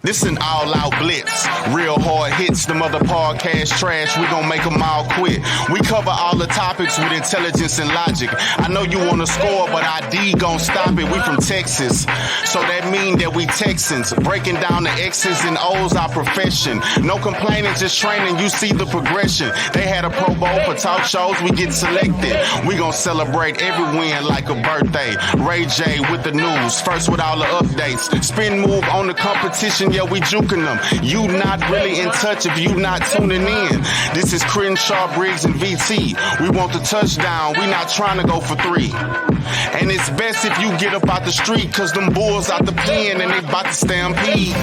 This an all-out blitz. Real hard hits, them other podcast trash, we gon' make them all quit. We cover all the topics with intelligence and logic. I know you wanna score, but ID gon' stop it. We from Texas, so that mean that we Texans. Breaking down the X's and O's, our profession. No complaining, just training, you see the progression. They had a Pro Bowl for talk shows, we get selected. We gon' celebrate every win like a birthday. Ray J with the news, first with all the updates. Spin move on the competition, yeah, we juking them. You not really in touch if you not tuning in. This is Crenshaw, Briggs, and VT. We want the touchdown, we not trying to go for 3. And it's best if you get up out the street, cause them bulls out the pen and they about to stampede.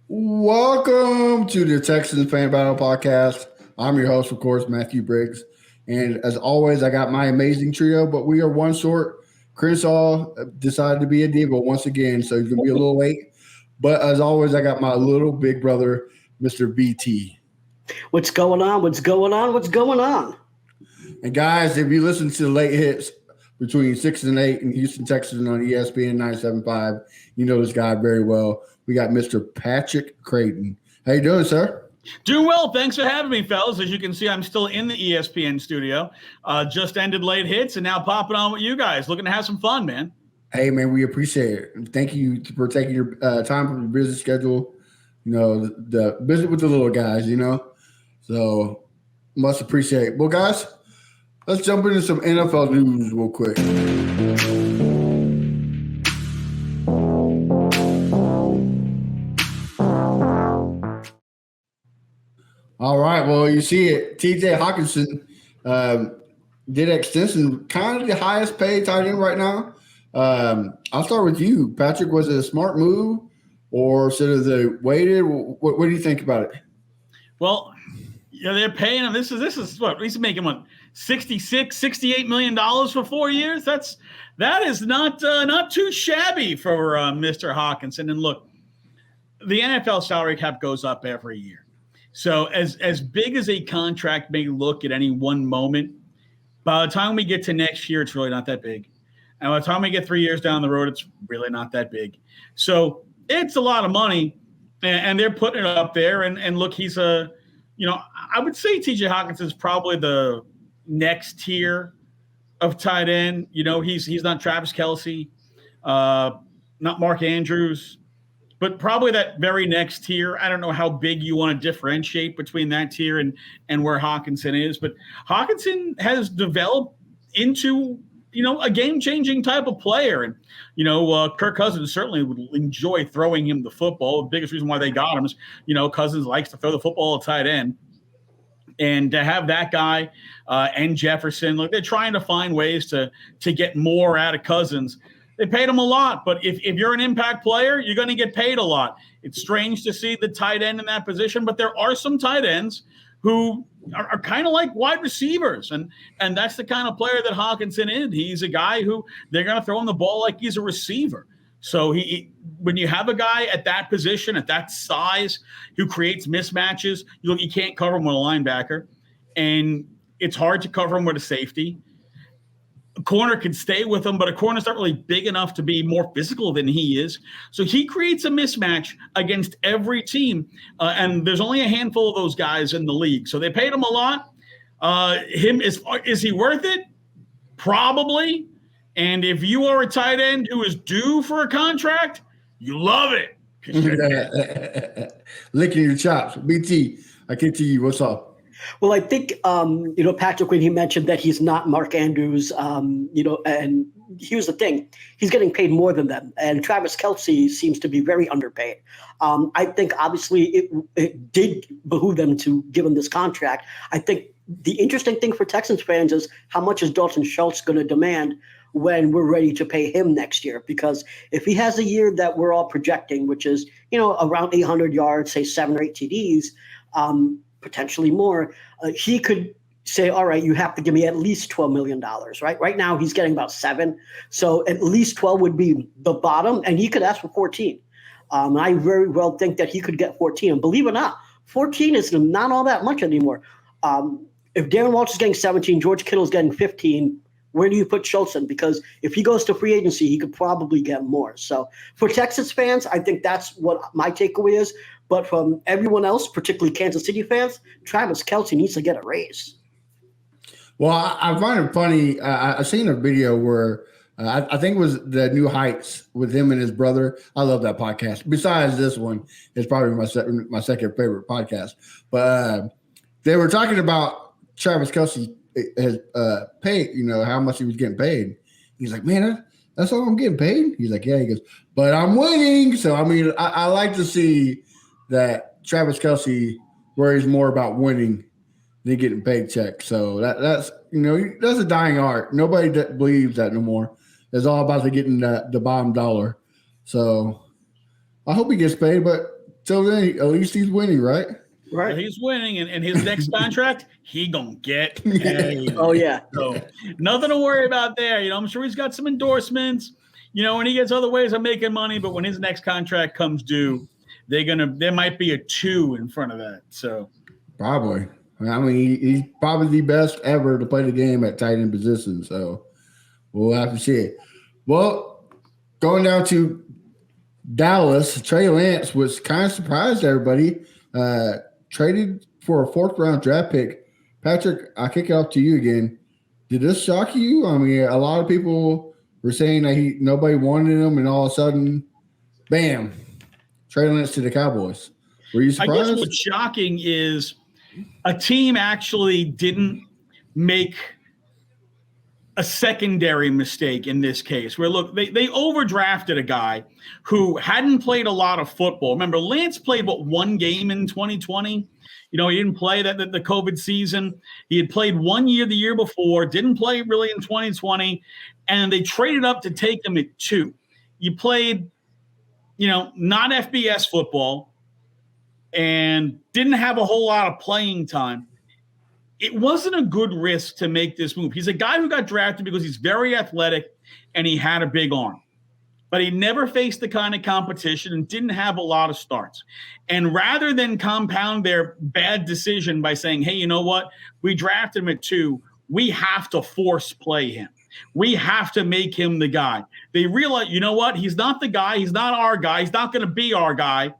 Welcome to the Texans Fan Battle Podcast. I'm your host, of course, Matthew Briggs. And as always, I got my amazing trio, but we are one short. Crenshaw decided to be a diva once again, so he's going to be a little late. But as always, I got my little big brother, Mr. BT. What's going on? What's going on? What's going on? And guys, if you listen to the late hits between 6 and 8 in Houston, Texas on ESPN 97.5, you know this guy very well. We got Mr. Patrick Creighton. How you doing, sir? Doing well. Thanks for having me, fellas. As you can see, I'm still in the ESPN studio. Just ended late hits and now popping on with you guys. Looking to have some fun, man. Hey, man, we appreciate it. Thank you for taking your time from your busy schedule. You know, the visit with the little guys, you know. So, must appreciate it. Well, guys, let's jump into some NFL news real quick. All right, well, you see it. TJ Hockenson did extension, kind of the highest paid tight end right now. I'll start with you, Patrick. Was it a smart move, or should have they waited? What do you think about it? Well, yeah, they're paying him. This is what he's making. What, $68 million for 4 years? That is not too shabby for Mr. Hockenson. And look, the NFL salary cap goes up every year. So as big as a contract may look at any one moment, by the time we get to next year, it's really not that big. And by the time we get 3 years down the road, it's really not that big. So it's a lot of money, and they're putting it up there. And look, he's I would say TJ Hockenson is probably the next tier of tight end. You know, he's not Travis Kelce, not Mark Andrews, but probably that very next tier. I don't know how big you want to differentiate between that tier and where Hockenson is, but Hockenson has developed into, a game-changing type of player. And, Kirk Cousins certainly would enjoy throwing him the football. The biggest reason why they got him is, Cousins likes to throw the football at tight end. And to have that guy and Jefferson, look, they're trying to find ways to get more out of Cousins. They paid him a lot, but if you're an impact player, you're going to get paid a lot. It's strange to see the tight end in that position, but there are some tight ends who are kind of like wide receivers, and that's the kind of player that Hockenson is. He's a guy who they're going to throw him the ball like he's a receiver. So when you have a guy at that position, at that size, who creates mismatches, you can't cover him with a linebacker, and it's hard to cover him with a safety. A corner can stay with him, but a corner's not really big enough to be more physical than he is. So he creates a mismatch against every team, and there's only a handful of those guys in the league. So they paid him a lot. Is he worth it? Probably. And if you are a tight end who is due for a contract, you love it. Licking your chops. BT, I get to you. What's up? Well, I think, Patrick, when he mentioned that he's not Mark Andrews, and here's the thing, he's getting paid more than them. And Travis Kelce seems to be very underpaid. I think, obviously, it did behoove them to give him this contract. I think the interesting thing for Texans fans is how much is Dalton Schultz going to demand when we're ready to pay him next year? Because if he has a year that we're all projecting, which is, around 800 yards, say 7 or 8 TDs, potentially more, he could say, all right, you have to give me at least $12 million, right? Right now he's getting about 7. So at least 12 would be the bottom, and he could ask for 14. I very well think that he could get 14. And believe it or not, 14 is not all that much anymore. if Darren Walsh is getting 17, George Kittle's getting 15, where do you put Schultz in? Because if he goes to free agency, he could probably get more. So for Texas fans, I think that's what my takeaway is. But from everyone else, particularly Kansas City fans, Travis Kelce needs to get a raise. Well, I find it funny. I seen a video where I think it was the New Heights with him and his brother. I love that podcast. Besides this one, it's probably my second favorite podcast. But they were talking about Travis Kelce has paid, how much he was getting paid. He's like, man, that's all I'm getting paid. He's like, yeah. He goes, but I'm winning. So I mean, I like to see that Travis Kelce worries more about winning than getting paid checks. So that's that's a dying art. Nobody believes that no more. It's all about getting the bottom dollar. So I hope he gets paid, but till then, at least he's winning, right? Right. Well, he's winning, and his next contract, he gonna get paid. Oh yeah. So nothing to worry about there. I'm sure he's got some endorsements. And he gets other ways of making money. But when his next contract comes due, there might be a 2 in front of that. So probably. I mean, he's probably the best ever to play the game at tight end position. So we'll have to see it. Well, going down to Dallas, Trey Lance was kind of surprised everybody. Traded for a 4th-round draft pick. Patrick, I'll kick it off to you again. Did this shock you? I mean, a lot of people were saying that nobody wanted him, and all of a sudden, bam, Trey Lance to the Cowboys. Were you surprised? I guess what's shocking is a team actually didn't make a secondary mistake in this case where, look, they overdrafted a guy who hadn't played a lot of football. Remember, Lance played, one game in 2020? He didn't play the COVID season. He had played 1 year the year before, didn't play really in 2020, and they traded up to take him at 2. You played, not FBS football and didn't have a whole lot of playing time. It wasn't a good risk to make this move. He's a guy who got drafted because he's very athletic and he had a big arm. But he never faced the kind of competition and didn't have a lot of starts. And rather than compound their bad decision by saying, hey, you know what? We drafted him at 2. We have to force play him. We have to make him the guy. They realize, you know what? He's not the guy. He's not our guy. He's not going to be our guy.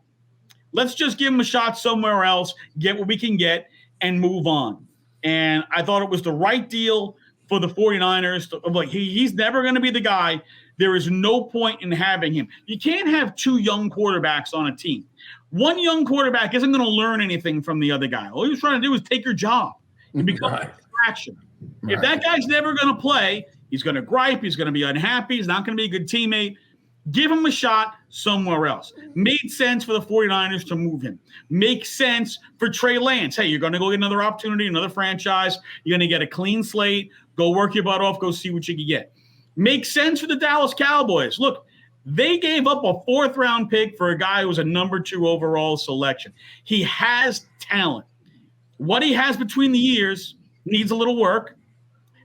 Let's just give him a shot somewhere else, get what we can get, and move on. And I thought it was the right deal for the 49ers. He's never going to be the guy. There is no point in having him. You can't have 2 young quarterbacks on a team. One young quarterback isn't going to learn anything from the other guy. All he was trying to do is take your job and become a distraction. Right. If that guy's never going to play, he's going to gripe. He's going to be unhappy. He's not going to be a good teammate. Give him a shot somewhere else. Made sense for the 49ers to move him. Makes sense for Trey Lance. Hey, you're going to go get another opportunity, another franchise. You're going to get a clean slate. Go work your butt off. Go see what you can get. Makes sense for the Dallas Cowboys. Look, they gave up a 4th-round pick for a guy who was a number 2 overall selection. He has talent. What he has between the ears needs a little work.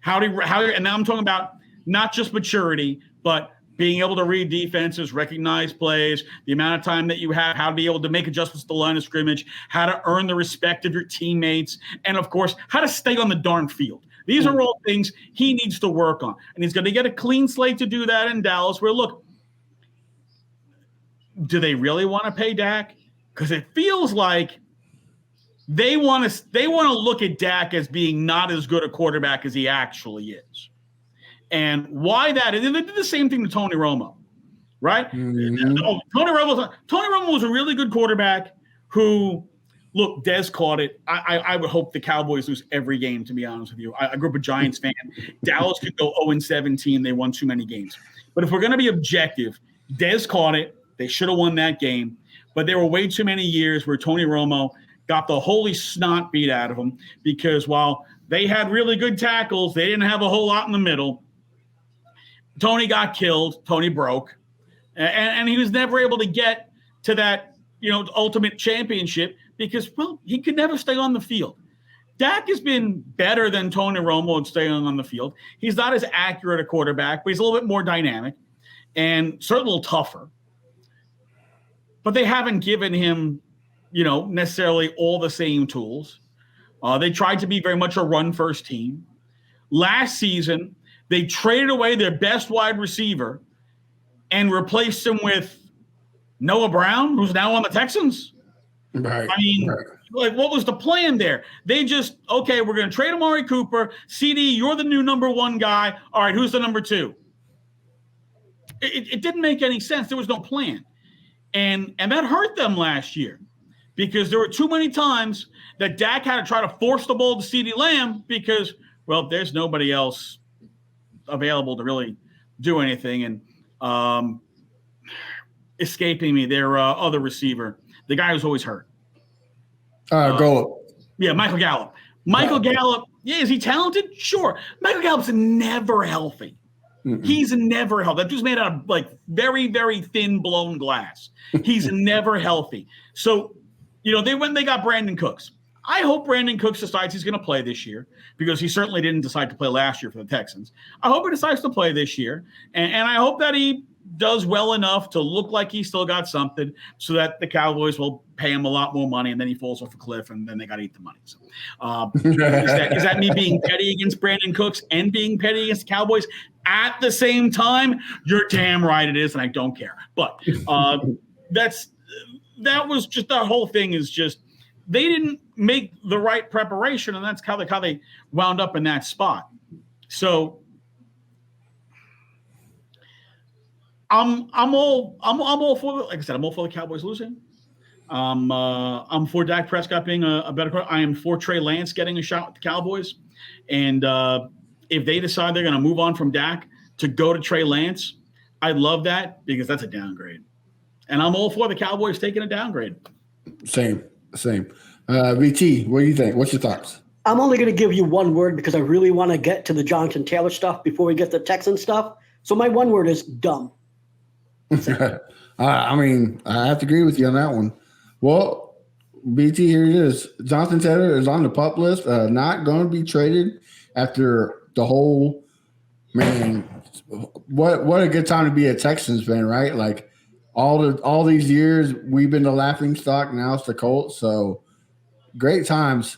And now I'm talking about not just maturity, but being able to read defenses, recognize plays, the amount of time that you have, how to be able to make adjustments to the line of scrimmage, how to earn the respect of your teammates, and, of course, how to stay on the darn field. These are all things he needs to work on. And he's going to get a clean slate to do that in Dallas where, look, do they really want to pay Dak? Because it feels like they want to look at Dak as being not as good a quarterback as he actually is. And why that? And they did the same thing to Tony Romo, right? Mm-hmm. Tony Romo was a really good quarterback who, look, Dez caught it. I would hope the Cowboys lose every game, to be honest with you. I grew up a Giants fan. Dallas could go 0-17. They won too many games. But if we're going to be objective, Dez caught it. They should have won that game. But there were way too many years where Tony Romo got the holy snot beat out of him because while they had really good tackles, they didn't have a whole lot in the middle. Tony got killed. Tony broke. And he was never able to get to that, ultimate championship because, well, he could never stay on the field. Dak has been better than Tony Romo at staying on the field. He's not as accurate a quarterback, but he's a little bit more dynamic and certainly a little tougher. But they haven't given him, necessarily all the same tools. They tried to be very much a run-first team. Last season, they traded away their best wide receiver and replaced him with Noah Brown, who's now on the Texans. Right. I mean, like, what was the plan there? They just, okay, we're going to trade Amari Cooper. CD, you're the new number one guy. All right, who's the number two? It didn't make any sense. There was no plan. And that hurt them last year because there were too many times that Dak had to try to force the ball to CeeDee Lamb because, well, there's nobody else available to really do anything. And escaping me, their other receiver, the guy who's always hurt. Go. Yeah, Michael Gallup. Michael Gallup, yeah, is he talented? Sure. Michael Gallup's never healthy. Mm-mm. He's never healthy. That dude's made out of like very, very thin blown glass. He's never healthy. So, they got Brandon Cooks. I hope Brandon Cooks decides he's going to play this year because he certainly didn't decide to play last year for the Texans. I hope he decides to play this year, and I hope that he does well enough to look like he still got something so that the Cowboys will pay him a lot more money and then he falls off a cliff and then they got to eat the money. So is that me being petty against Brandon Cooks and being petty against the Cowboys at the same time? You're damn right it is, and I don't care. But that was just the whole thing is just they didn't make the right preparation, and that's how they wound up in that spot. So I'm all for, like I said, I'm all for the Cowboys losing. I'm for Dak Prescott being a better quarterback. I am for Trey Lance getting a shot with the Cowboys. And if they decide they're going to move on from Dak to go to Trey Lance, I'd love that because that's a downgrade. And I'm all for the Cowboys taking a downgrade. Same. VT, what do you think? What's your thoughts? I'm only going to give you one word because I really want to get to the Jonathan Taylor stuff before we get to the Texans stuff. So my one word is dumb. I mean, I have to agree with you on that one. Well, BT, here it is. Jonathan Taylor is on the PUP list, not going to be traded after the whole, man, what a good time to be a Texans fan, right? Like all these years, we've been the laughing stock. Now it's the Colts. So great times.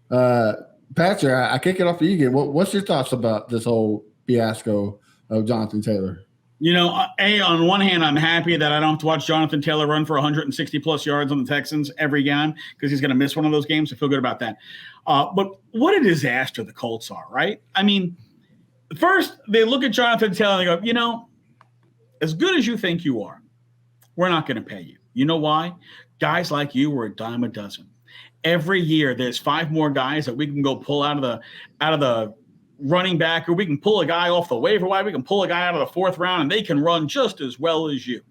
Patrick, I kick it off to you again. What's your thoughts about this whole fiasco of Jonathan Taylor? On one hand, I'm happy that I don't have to watch Jonathan Taylor run for 160-plus yards on the Texans every game because he's going to miss one of those games. I feel good about that. But what a disaster the Colts are, right? I mean, first, they look at Jonathan Taylor and they go, as good as you think you are, we're not going to pay you. You know why? Guys like you were a dime a dozen. Every year, there's 5 more guys that we can go pull out of the running back, or we can pull a guy off the waiver wire. We can pull a guy out of the 4th round, and they can run just as well as you.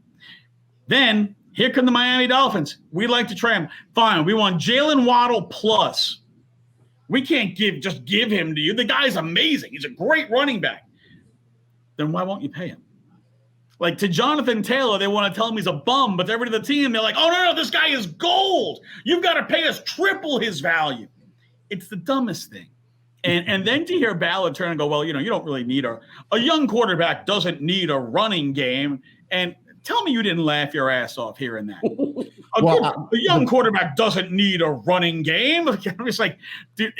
Then here come the Miami Dolphins. We'd like to trade him. Fine. We want Jalen Waddle plus. We can't just give him to you. The guy's amazing. He's a great running back. Then why won't you pay him? Like to Jonathan Taylor, they want to tell him he's a bum, but everybody on the team, they're like, oh, no, this guy is gold. You've got to pay us triple his value. It's the dumbest thing. And then to hear Ballard turn and go, well, you don't really need a young quarterback doesn't need a running game. And tell me you didn't laugh your ass off hearing that. A young quarterback doesn't need a running game. It's like, dude,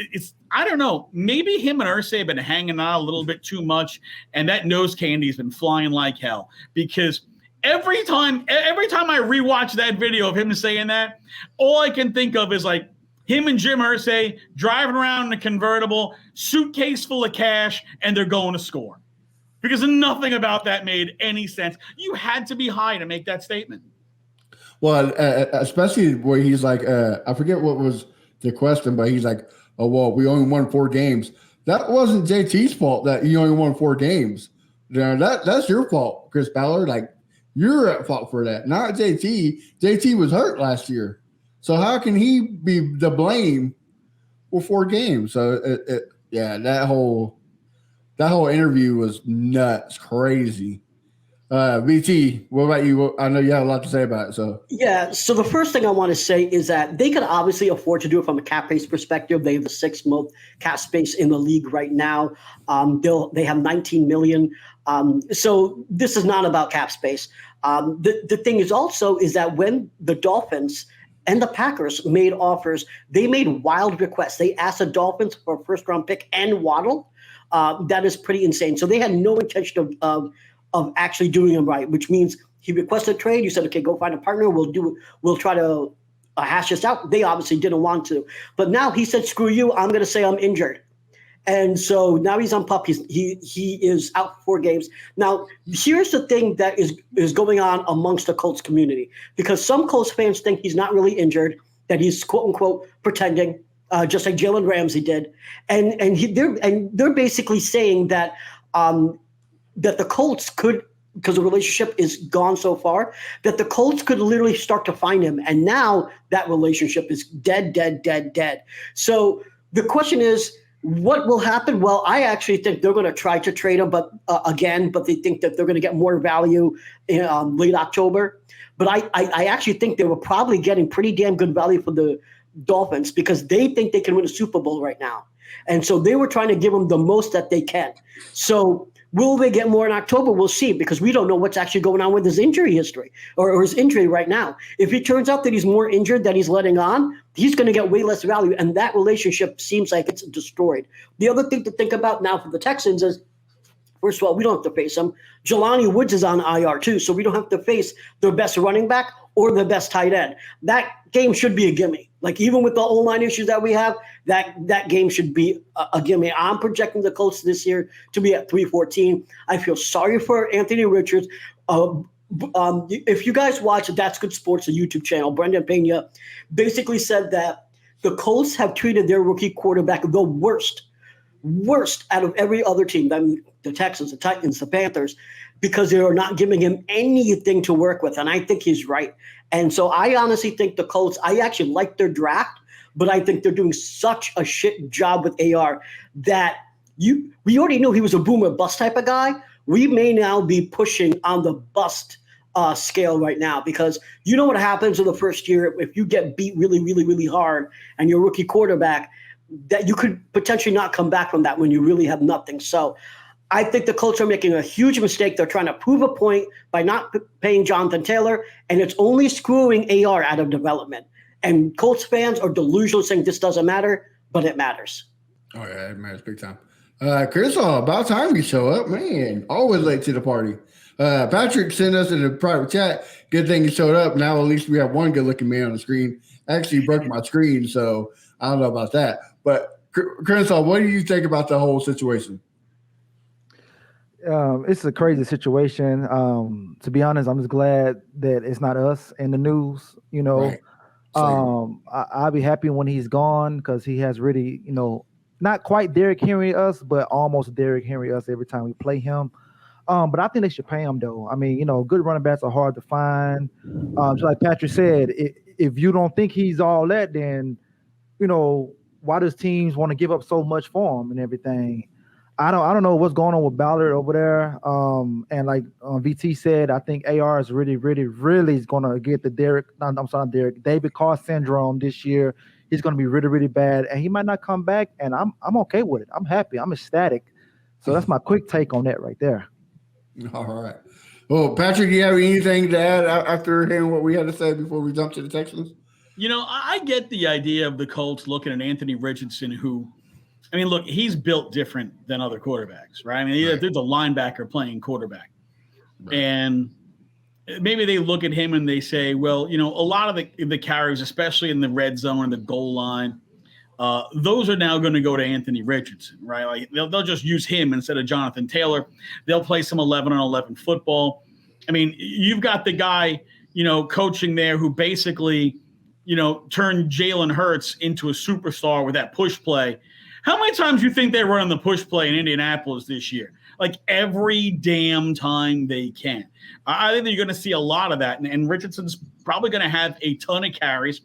I don't know. Maybe him and Irsay have been hanging out a little bit too much, and that nose candy's been flying like hell. Because every time I rewatch that video of him saying that, all I can think of is like, him and Jim Irsay driving around in a convertible, suitcase full of cash, and they're going to score. Because nothing about that made any sense. You had to be high to make that statement. Well, especially where he's like, I forget what was the question, but he's like, oh, well, we only won 4 games. That wasn't JT's fault that you only won 4 games. That's your fault, Chris Ballard. Like, you're at fault for that, not JT. JT was hurt last year. So how can he be the blame for 4 games? So that whole interview was nuts, crazy. VT, what about you? I know you have a lot to say about it. So So the first thing I want to say is that they could obviously afford to do it from a cap space perspective. They have the 6th most cap space in the league right now. They have $19 million. So this is not about cap space. The thing is also is that when the Dolphins and the Packers made offers. They made wild requests. They asked the Dolphins for a first-round pick and Waddle. That is pretty insane. So they had no intention of actually doing him right, which means he requested a trade. You said, okay, go find a partner. We'll try to hash this out. They obviously didn't want to. But now he said, screw you. I'm going to say I'm injured. And so now he's on PUP. He is out for 4 games. Now, here's the thing that is going on amongst the Colts community, because some Colts fans think he's not really injured, that he's quote unquote pretending, just like Jalen Ramsey did, and they're basically saying that that the Colts could, because the relationship is gone so far, that the Colts could literally start to find him, and now that relationship is dead. So the question is, what will happen? Well, I actually think they're going to try to trade him, but they think that they're going to get more value in late October. But I actually think they were probably getting pretty damn good value for the Dolphins, because they think they can win a Super Bowl right now. And so they were trying to give them the most that they can. So will they get more in October? We'll see, because we don't know what's actually going on with his injury history or his injury right now. If it turns out that he's more injured than he's letting on, he's going to get way less value, and that relationship seems like it's destroyed. The other thing to think about now for the Texans is, first of all, we don't have to face them. Jelani Woods is on IR too, so we don't have to face their best running back or their best tight end. That game should be a gimme. Like, even with the O-line issues that we have, that game should be a gimme. I'm projecting the Colts this year to be at 3-14. I feel sorry for Anthony Richards. If you guys watch That's Good Sports, a YouTube channel, Brendan Pena basically said that the Colts have treated their rookie quarterback the worst out of every other team. I mean, the Texans, the Titans, the Panthers, because they are not giving him anything to work with. And I think he's right. And so I honestly think the Colts, I actually like their draft, but I think they're doing such a shit job with AR that we already knew he was a boomer bust type of guy. We may now be pushing on the bust scale right now, because you know what happens in the first year if you get beat really, really, really hard and you're a rookie quarterback, that you could potentially not come back from that when you really have nothing. So I think the Colts are making a huge mistake. They're trying to prove a point by not paying Jonathan Taylor, and it's only screwing AR out of development. And Colts fans are delusional, saying this doesn't matter, but it matters. Oh, yeah, it matters big time. Chris, about time you show up, man. Always late to the party. Patrick sent us in a private chat. Good thing you showed up. Now at least we have one good-looking man on the screen. Actually broke my screen, so I don't know about that. But Chris, what do you think about the whole situation? It's a crazy situation. To be honest, I'm just glad that it's not us in the news. You know, right. I'll be happy when he's gone, because he has really, not quite Derrick Henry us, but almost Derrick Henry us every time we play him. But I think they should pay him, though. I mean, good running backs are hard to find. Just like Patrick said, if you don't think he's all that, then, why does teams want to give up so much for him and everything? I don't know what's going on with Ballard over there. And like VT said, I think AR is really, really, really going to get the David Carr syndrome this year. He's going to be really, really bad, and he might not come back. And I'm okay with it. I'm happy. I'm ecstatic. So that's my quick take on that right there. All right. Well, Patrick, do you have anything to add after hearing what we had to say before we jump to the Texans? I get the idea of the Colts looking at Anthony Richardson, who, I mean, look, he's built different than other quarterbacks, right? I mean, right. There's a linebacker playing quarterback. Right. And maybe they look at him and they say, well, a lot of the carries, especially in the red zone and the goal line, those are now going to go to Anthony Richardson, right? Like they'll just use him instead of Jonathan Taylor. They'll play some 11-on-11 football. I mean, you've got the guy, coaching there who basically, turned Jalen Hurts into a superstar with that push play. How many times do you think they run the push play in Indianapolis this year? Like every damn time they can. I think that you're going to see a lot of that. And Richardson's probably going to have a ton of carries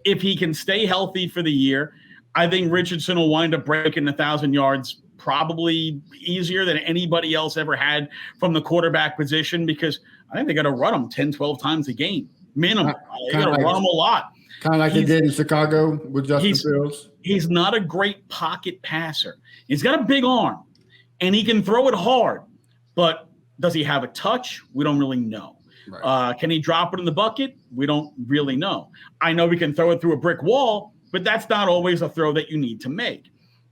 if he can stay healthy for the year. I think Richardson will wind up breaking 1,000 yards probably easier than anybody else ever had from the quarterback position, because I think they got to run him 10, 12 times a game, minimum. They got to run him a lot. Kind of like they did in Chicago with Justin Fields. He's not a great pocket passer. He's got a big arm, and he can throw it hard. But does he have a touch? We don't really know. Right. Can he drop it in the bucket? We don't really know. I know we can throw it through a brick wall, but that's not always a throw that you need to make.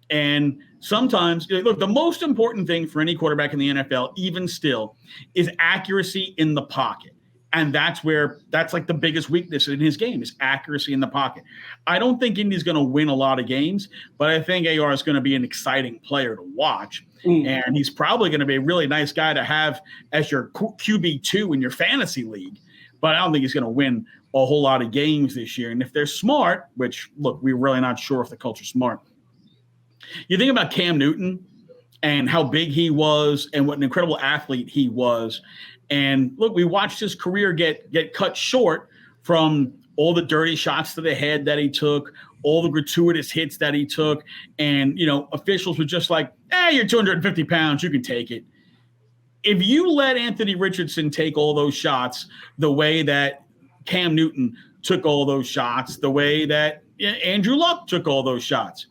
And sometimes, look, the most important thing for any quarterback in the NFL, even still, is accuracy in the pocket. And that's like the biggest weakness in his game is accuracy in the pocket. I don't think Indy's going to win a lot of games, but I think AR is going to be an exciting player to watch. And he's probably going to be a really nice guy to have as your QB2 in your fantasy league. But I don't think he's going to win a whole lot of games this year. And if they're smart, which, look, we're really not sure if the Colts are smart. You think about Cam Newton and how big he was and what an incredible athlete he was. And look, we watched his career get cut short from all the dirty shots to the head that he took, all the gratuitous hits that he took. And, officials were just like, you're 250 pounds, you can take it. If you let Anthony Richardson take all those shots the way that Cam Newton took all those shots, the way that Andrew Luck took all those shots,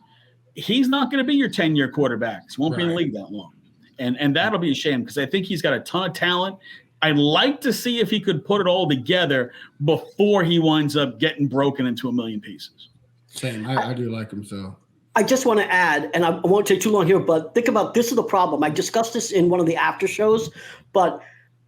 he's not going to be your 10-year quarterback. He won't be in the league that long. And that'll be a shame because I think he's got a ton of talent. I'd like to see if he could put it all together before he winds up getting broken into a million pieces. Same. I do like him so. I just want to add, and I won't take too long here, but think about this is the problem. I discussed this in one of the after shows, but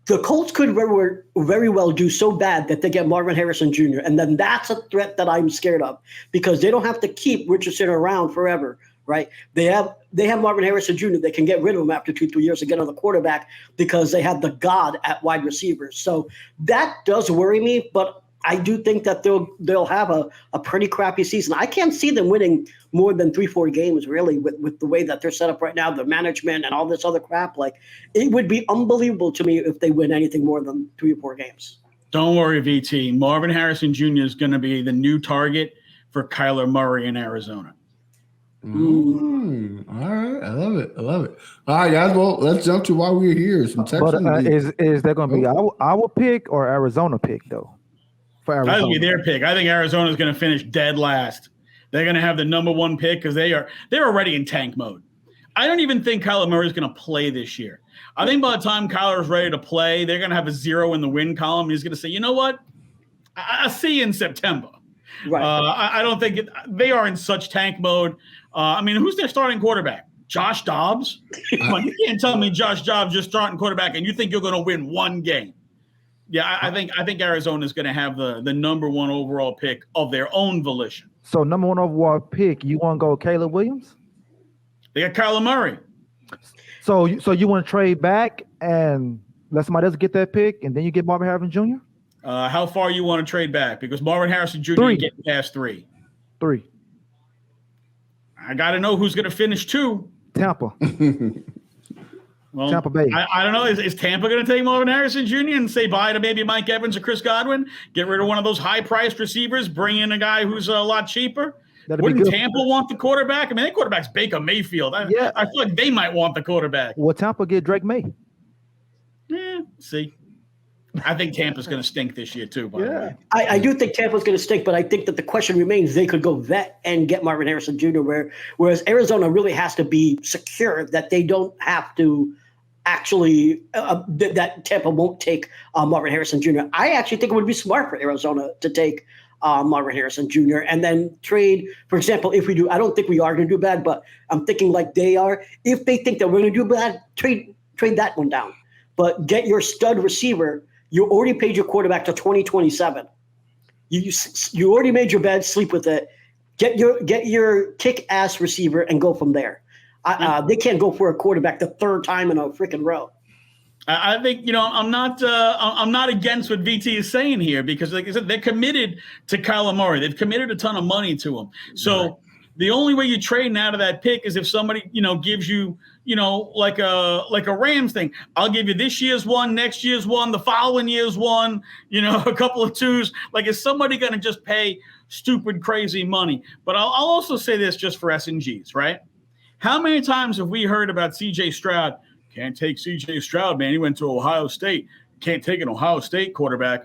the Colts could very well do so bad that they get Marvin Harrison Jr., and then that's a threat that I'm scared of because they don't have to keep Richardson around forever, right? They have Marvin Harrison Jr. They can get rid of him after 2-3 years and get another quarterback because they have the god at wide receivers. So that does worry me, but I do think that they'll have a pretty crappy season. I can't see them winning more than 3-4 games, really, with the way that they're set up right now, the management and all this other crap. Like, it would be unbelievable to me if they win anything more than 3 or 4 games. Don't worry, VT. Marvin Harrison Jr. is going to be the new target for Kyler Murray in Arizona. All right. I love it. All right, guys. Well, let's jump to why we're here. Some Texans. But is that going to be our pick or Arizona pick, though? That would be their pick. I think Arizona is going to finish dead last. They're going to have the number 1 pick because they're already in tank mode. I don't even think Kyler Murray is going to play this year. I think by the time Kyler is ready to play, they're going to have a 0 in the win column. He's going to say, you know what? I'll see you in September. Right. I don't think they are in such tank mode. Who's their starting quarterback? Josh Dobbs? You can't tell me Josh Dobbs is starting quarterback and you think you're going to win 1 game. Yeah, I think Arizona is going to have the number 1 overall pick of their own volition. So number 1 overall pick, you want to go Caleb Williams? They got Kyler Murray. So you want to trade back and let somebody else get that pick, and then you get Marvin Harrison Jr.? How far you want to trade back? Because Marvin Harrison Jr. 3. getting past 3. 3. I got to know who's going to finish 2. Tampa. Well, Tampa Bay. I don't know. Is Tampa going to take Marvin Harrison Jr. and say bye to maybe Mike Evans or Chris Godwin? Get rid of one of those high-priced receivers, bring in a guy who's a lot cheaper? Wouldn't Tampa want the quarterback? I mean, that quarterback's Baker Mayfield. I feel like they might want the quarterback. Well, Tampa get Drake May. Yeah, see. I think Tampa's going to stink this year too, by the way. I do think Tampa's going to stink, but I think that the question remains they could go vet and get Marvin Harrison Jr., whereas Arizona really has to be secure that they don't have to actually that Tampa won't take Marvin Harrison Jr. I actually think it would be smart for Arizona to take Marvin Harrison Jr. and then trade, for example, if we do, I don't think we are going to do bad, but I'm thinking like they are. If they think that we're going to do bad, trade that one down. But get your stud receiver. You already paid your quarterback to 2027. You already made your bed, sleep with it. Get your kick-ass receiver and go from there. They can't go for a quarterback the 3rd time in a freaking row. I think, I'm not against what VT is saying here because, like I said, they're committed to Kyler Murray. They've committed a ton of money to him. So the only way you trade out of that pick is if somebody, gives you, like a Rams thing. I'll give you this year's one, next year's one, the following year's one, a couple of 2s. Like, is somebody going to just pay stupid, crazy money? But I'll also say this just for S&Gs, right? How many times have we heard about C.J. Stroud? Can't take C.J. Stroud, man. He went to Ohio State. Can't take an Ohio State quarterback.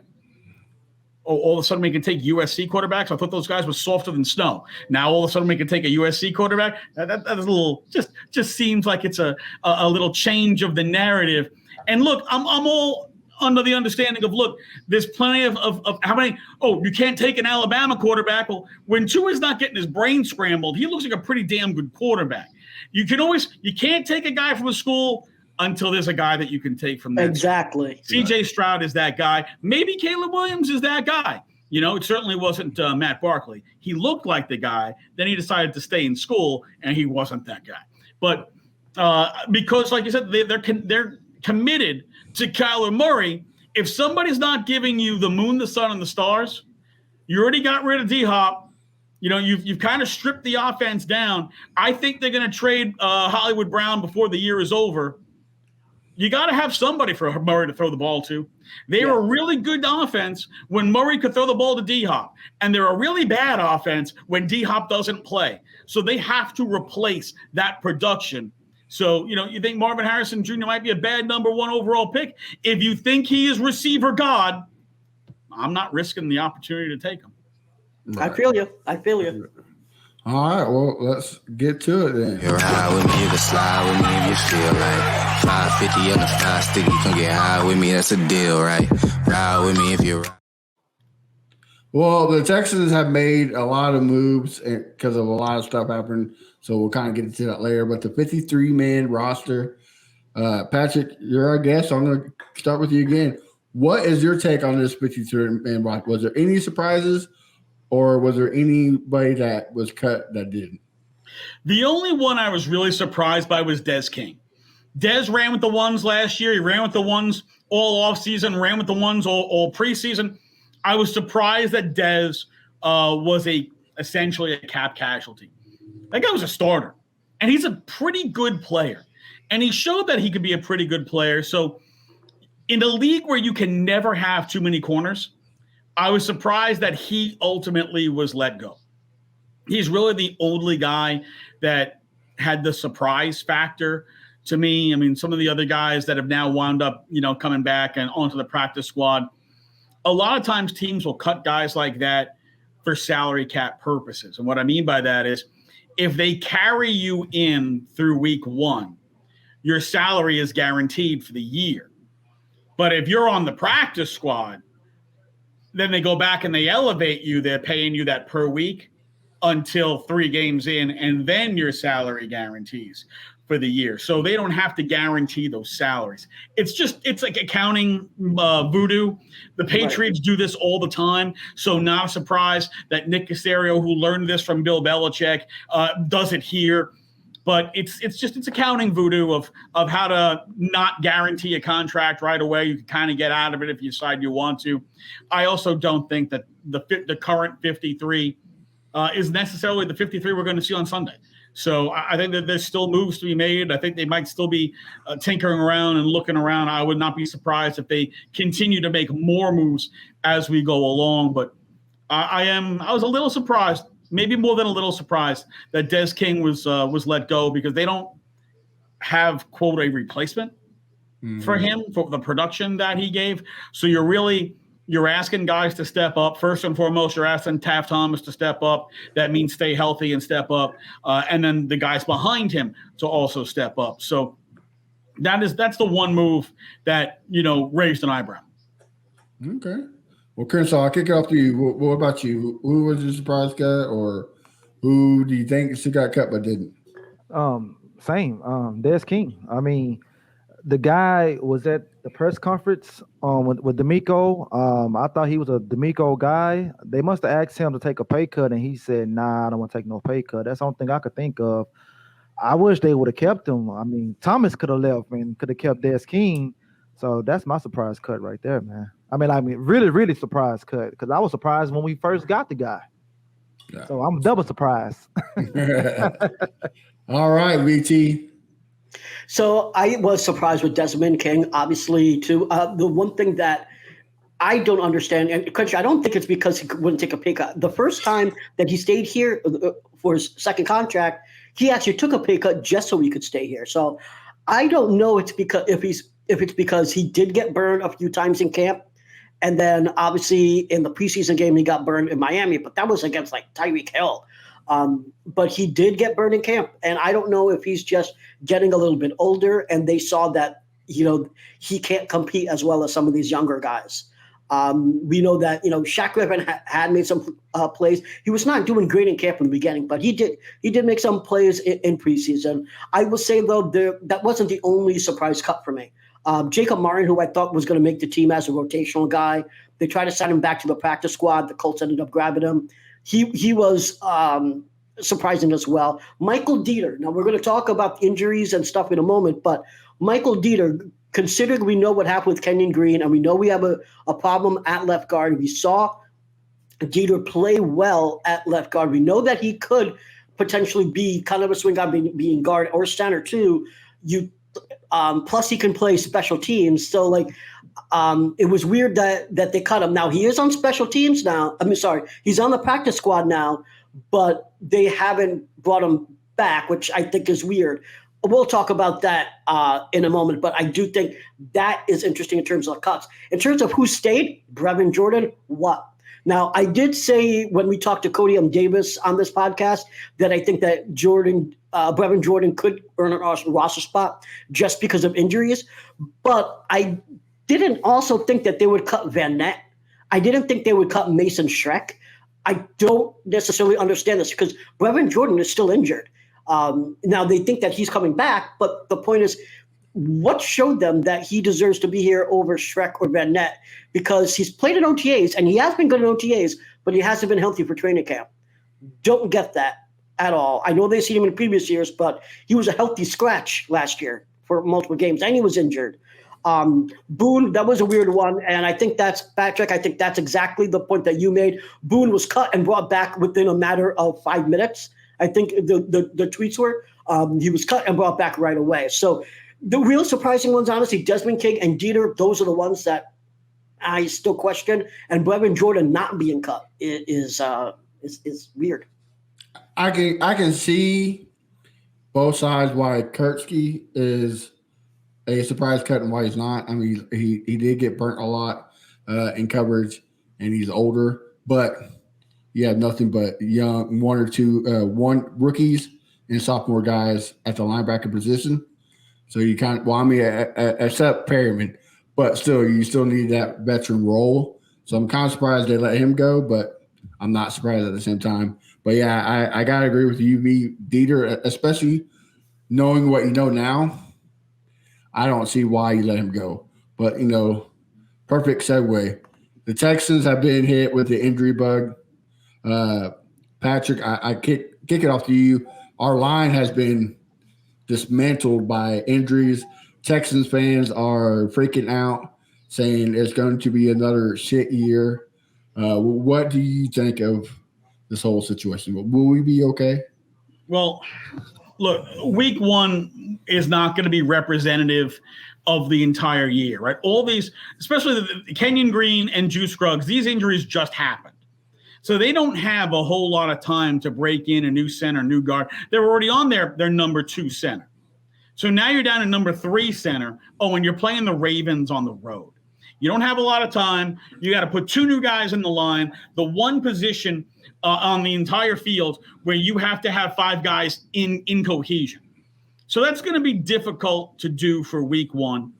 Oh, all of a sudden we can take USC quarterbacks. I thought those guys were softer than snow. Now all of a sudden we can take a USC quarterback. That is a little just seems like it's a little change of the narrative. And look, I'm all under the understanding of, look, there's plenty of how many, you can't take an Alabama quarterback. Well, when Tua's not getting his brain scrambled, he looks like a pretty damn good quarterback. You can't take a guy from a school until there's a guy that you can take from that. Exactly. CJ Stroud is that guy. Maybe Caleb Williams is that guy. It certainly wasn't Matt Barkley. He looked like the guy. Then he decided to stay in school, and he wasn't that guy. But because, like you said, they're committed to Kyler Murray. If somebody's not giving you the moon, the sun, and the stars, you already got rid of D-Hop. You've kind of stripped the offense down. I think they're going to trade Hollywood Brown before the year is over. You got to have somebody for Murray to throw the ball to. They were a really good offense when Murray could throw the ball to D-Hop, and they're a really bad offense when D-Hop doesn't play. So they have to replace that production. So, you think Marvin Harrison Jr. might be a bad number 1 overall pick. If you think he is receiver God, I'm not risking the opportunity to take him. Right. I feel you. All right, well, let's get to it then. You ride with me, you can slide with me if you feel like 550 on the 5 stick, you can get high with me, that's a deal, right? Ride with me if you're right. Well, the Texans have made a lot of moves because of a lot of stuff happening, so we'll kind of get into that later. But the 53-man roster, Patrick, you're our guest, so I'm going to start with you again. What is your take on this 53-man roster? Was there any surprises? Or was there anybody that was cut that didn't? The only one I was really surprised by was Des King. Des ran with the ones last year. He ran with the ones all offseason, ran with the ones all preseason. I was surprised that Des was essentially a cap casualty. That guy was a starter, and he's a pretty good player. And he showed that he could be a pretty good player. So in a league where you can never have too many corners, I was surprised that he ultimately was let go. He's really the only guy that had the surprise factor to me. I mean, some of the other guys that have now wound up, coming back and onto the practice squad, a lot of times teams will cut guys like that for salary cap purposes. And what I mean by that is if they carry you in through week 1, your salary is guaranteed for the year. But if you're on the practice squad, then they go back and they elevate you. They're paying you that per week until 3 games in, and then your salary guarantees for the year. So they don't have to guarantee those salaries. It's like accounting voodoo. The Patriots do this all the time. So not a surprise that Nick Caserio, who learned this from Bill Belichick, does it here. But it's accounting voodoo of how to not guarantee a contract right away. You can kind of get out of it if you decide you want to. I also don't think that the current 53 is necessarily the 53 we're going to see on Sunday. So I think that there's still moves to be made. I think they might still be tinkering around and looking around. I would not be surprised if they continue to make more moves as we go along. But I was a little surprised. Maybe more than a little surprised that Des King was let go because they don't have, quote, a replacement for him for the production that he gave. So you're asking guys to step up. First and foremost, you're asking Taft Thomas to step up. That means stay healthy and step up. And then the guys behind him to also step up. So that's the one move that, raised an eyebrow. Okay. Well, Chris, I'll kick it off to you. What about you? Who was your surprise cut, or who do you think should got cut but didn't? Same. Des King. I mean, the guy was at the press conference with D'Amico. I thought he was a D'Amico guy. They must have asked him to take a pay cut, and he said, "Nah, I don't want to take no pay cut." That's the only thing I could think of. I wish they would have kept him. I mean, Thomas could have left and could have kept Des King. So that's my surprise cut right there, man. I mean, really, really surprise cut because I was surprised when we first got the guy. Yeah. So I'm double surprised. All right, VT. So I was surprised with Desmond King, obviously, too. The one thing that I don't understand, and I don't think it's because he wouldn't take a pay cut. The first time that he stayed here for his second contract, he actually took a pay cut just so he could stay here. So I don't know if it's because he did get burned a few times in camp. And then obviously in the preseason game, he got burned in Miami, but that was against like Tyreek Hill. But he did get burned in camp. And I don't know if he's just getting a little bit older and they saw that he can't compete as well as some of these younger guys. We know that, Shaq Griffin had made some plays. He was not doing great in camp in the beginning, but he did make some plays in preseason. I will say, though, that wasn't the only surprise cut for me. Jacob Martin, who I thought was going to make the team as a rotational guy, they tried to send him back to the practice squad. The Colts ended up grabbing him. He was surprising as well. Michael Dieter. Now, we're going to talk about injuries and stuff in a moment, but Michael Dieter, considering we know what happened with Kenyon Green and we know we have a problem at left guard, we saw Dieter play well at left guard. We know that he could potentially be kind of a swing guy, being guard or center too. Plus he can play special teams. So it was weird that they cut him. Now he is on special teams now. He's on the practice squad now, but they haven't brought him back, which I think is weird. We'll talk about that in a moment, but I do think that is interesting in terms of cuts. In terms of who stayed, Brevin Jordan, what? Now, I did say when we talked to Cody M. Davis on this podcast that I think that Brevin Jordan could earn a roster spot just because of injuries, but I didn't also think that they would cut Van Nett. I didn't think they would cut Mason Schreck. I don't necessarily understand this because Brevin Jordan is still injured. Now they think that he's coming back, but the point is, what showed them that he deserves to be here over Schreck or Van Nett? Because he's played in OTAs and he has been good in OTAs, but he hasn't been healthy for training camp. Don't get that at all. I know they've seen him in previous years, but he was a healthy scratch last year for multiple games and he was injured. Boone, that was a weird one. And I think that's Patrick. I think that's exactly the point that you made. Boone was cut and brought back within a matter of 5 minutes. I think the tweets were he was cut and brought back right away. So the real surprising ones, honestly, Desmond King and Dieter, those are the ones that I still question. And Brevin Jordan not being cut is weird. I can see both sides why Kurtzky is a surprise cut and why he's not. I mean, he did get burnt a lot in coverage, and he's older, but you have nothing but young one rookies and sophomore guys at the linebacker position. So you except Perryman, but still, you still need that veteran role. So I'm kind of surprised they let him go, but I'm not surprised at the same time. But yeah, I gotta agree with you, Dieter, especially knowing what you know now. I don't see why you let him go. But perfect segue. The Texans have been hit with the injury bug. Patrick, I kick it off to you. Our line has been dismantled by injuries. Texans fans are freaking out, saying it's going to be another shit year. What do you think of this whole situation? Will we be okay? Well, look, week one is not going to be representative of the entire year, right? All these, especially the Kenyon Green and Juice Scruggs, these injuries just happened. So they don't have a whole lot of time to break in a new center, new guard. They're already on their number 2 center. So now you're down to number 3 center. Oh, and you're playing the Ravens on the road. You don't have a lot of time. You got to put 2 new guys in the line, the one position on the entire field where you have to have 5 guys in cohesion. So that's going to be difficult to do for week one.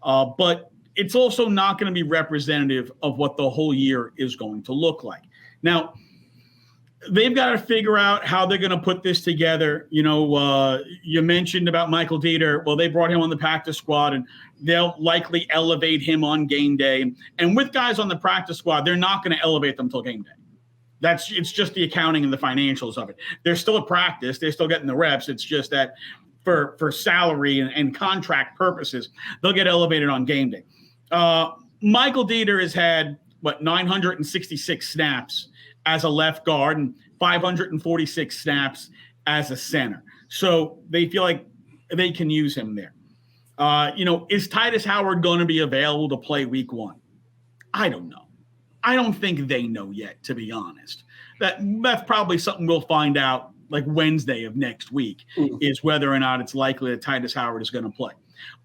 But it's also not going to be representative of what the whole year is going to look like. Now, they've got to figure out how they're going to put this together. You mentioned about Michael Dieter. Well, they brought him on the practice squad, and they'll likely elevate him on game day. And with guys on the practice squad, they're not going to elevate them till game day. It's just the accounting and the financials of it. They're still at practice. They're still getting the reps. It's just that for salary and contract purposes, they'll get elevated on game day. Michael Dieter has had, 966 snaps as a left guard and 546 snaps as a center. So they feel like they can use him there. Is Titus Howard going to be available to play week one? I don't know. I don't think they know yet, to be honest. That's probably something we'll find out like Wednesday of next week, is whether or not it's likely that Titus Howard is going to play.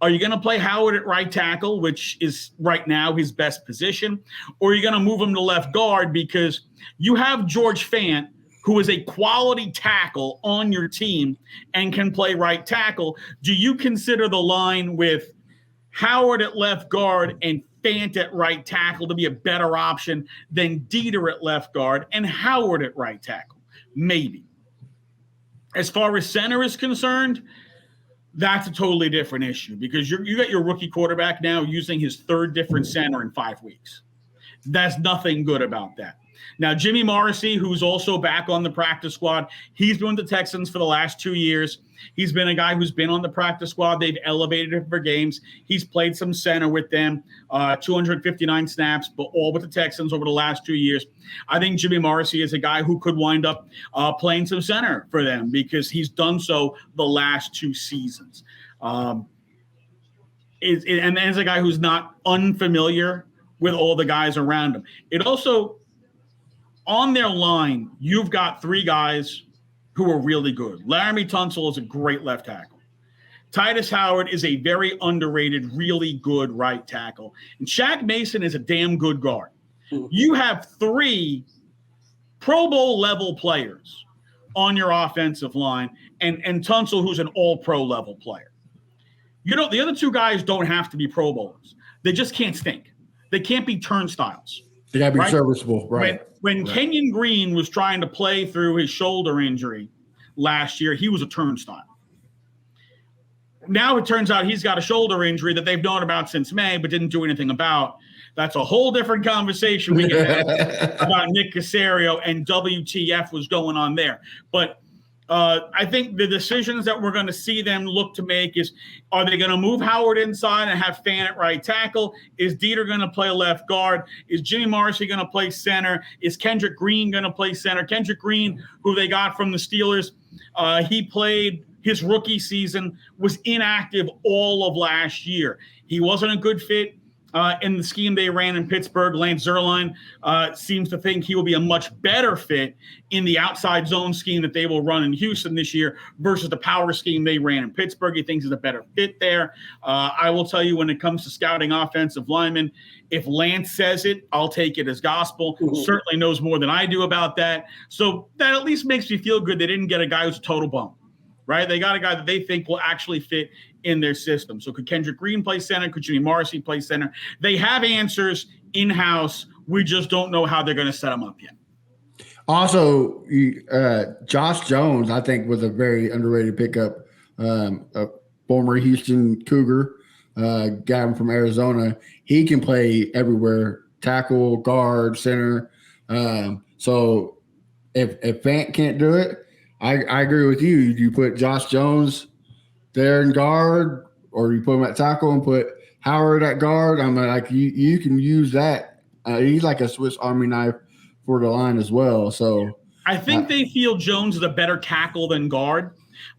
Are you going to play Howard at right tackle, which is right now his best position? Or are you going to move him to left guard because you have George Fant, who is a quality tackle on your team and can play right tackle? Do you consider the line with Howard at left guard and Fant at right tackle to be a better option than Dieter at left guard and Howard at right tackle. Maybe. As far as center is concerned, that's a totally different issue because you got your rookie quarterback now using his third different center in 5 weeks. That's nothing good about that. Now, Jimmy Morrissey, who's also back on the practice squad, he's been with the Texans for the last 2 years. He's been a guy who's been on the practice squad. They've elevated him for games. He's played some center with them, 259 snaps, but all with the Texans over the last 2 years. I think Jimmy Morrissey is a guy who could wind up playing some center for them because he's done so the last 2 seasons. And as a guy who's not unfamiliar with all the guys around him. It also, on their line, you've got 3 guys who are really good. Laramie Tunsil is a great left tackle. Titus Howard is a very underrated, really good right tackle. And Shaq Mason is a damn good guard. You have 3 Pro Bowl level players on your offensive line and Tunsil, who's an all-pro level player. You know, the other 2 guys don't have to be Pro Bowlers. They just can't stink. They can't be turnstiles. They got to be serviceable, right? When Kenyon Green was trying to play through his shoulder injury last year, he was a turnstile. Now it turns out he's got a shoulder injury that they've known about since May but didn't do anything about. That's a whole different conversation we can have about Nick Caserio and WTF was going on there. But I think the decisions that we're going to see them look to make is, are they going to move Howard inside and have Fant at right tackle? Is Dieter going to play left guard? Is Jimmy Morrissey going to play center? Is Kendrick Green going to play center? Kendrick Green, who they got from the Steelers, he played his rookie season, was inactive all of last year. He wasn't a good fit in the scheme they ran in Pittsburgh. Lance Zierlein seems to think he will be a much better fit in the outside zone scheme that they will run in Houston this year versus the power scheme they ran in Pittsburgh. He thinks is a better fit there. I will tell you, when it comes to scouting offensive linemen, if Lance says it, I'll take it as gospel. Certainly knows more than I do about that. So that at least makes me feel good they didn't get a guy who's a total bum. Right? They got a guy that they think will actually fit in their system. So could Kendrick Green play center? Could Jimmy Morrissey play center? They have answers in-house. We just don't know how they're going to set them up yet. Also, Josh Jones, I think, was a very underrated pickup. A former Houston Cougar, got him from Arizona. He can play everywhere, tackle, guard, center. So if Fant can't do it, I agree with you. You put Josh Jones there in guard, or you put him at tackle and put Howard at guard. I'm like, you can use that. He's like a Swiss Army knife for the line as well. So I think they feel Jones is a better tackle than guard.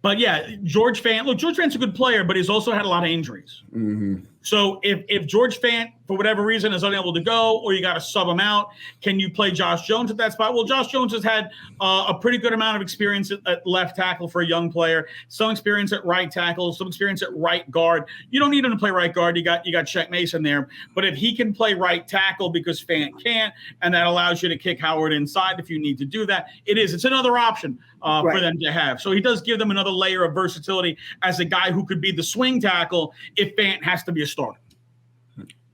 But yeah, George Fant's a good player, but he's also had a lot of injuries. Mm-hmm. So if George Fant, for whatever reason, is unable to go, or you got to sub him out, can you play Josh Jones at that spot? Well, Josh Jones has had a pretty good amount of experience at left tackle for a young player, some experience at right tackle, some experience at right guard. You don't need him to play right guard. You got Shaq Mason there. But if he can play right tackle because Fant can't, and that allows you to kick Howard inside if you need to do that, it's another option for them to have. So he does give them another layer of versatility as a guy who could be the swing tackle if Fant has to be a starter.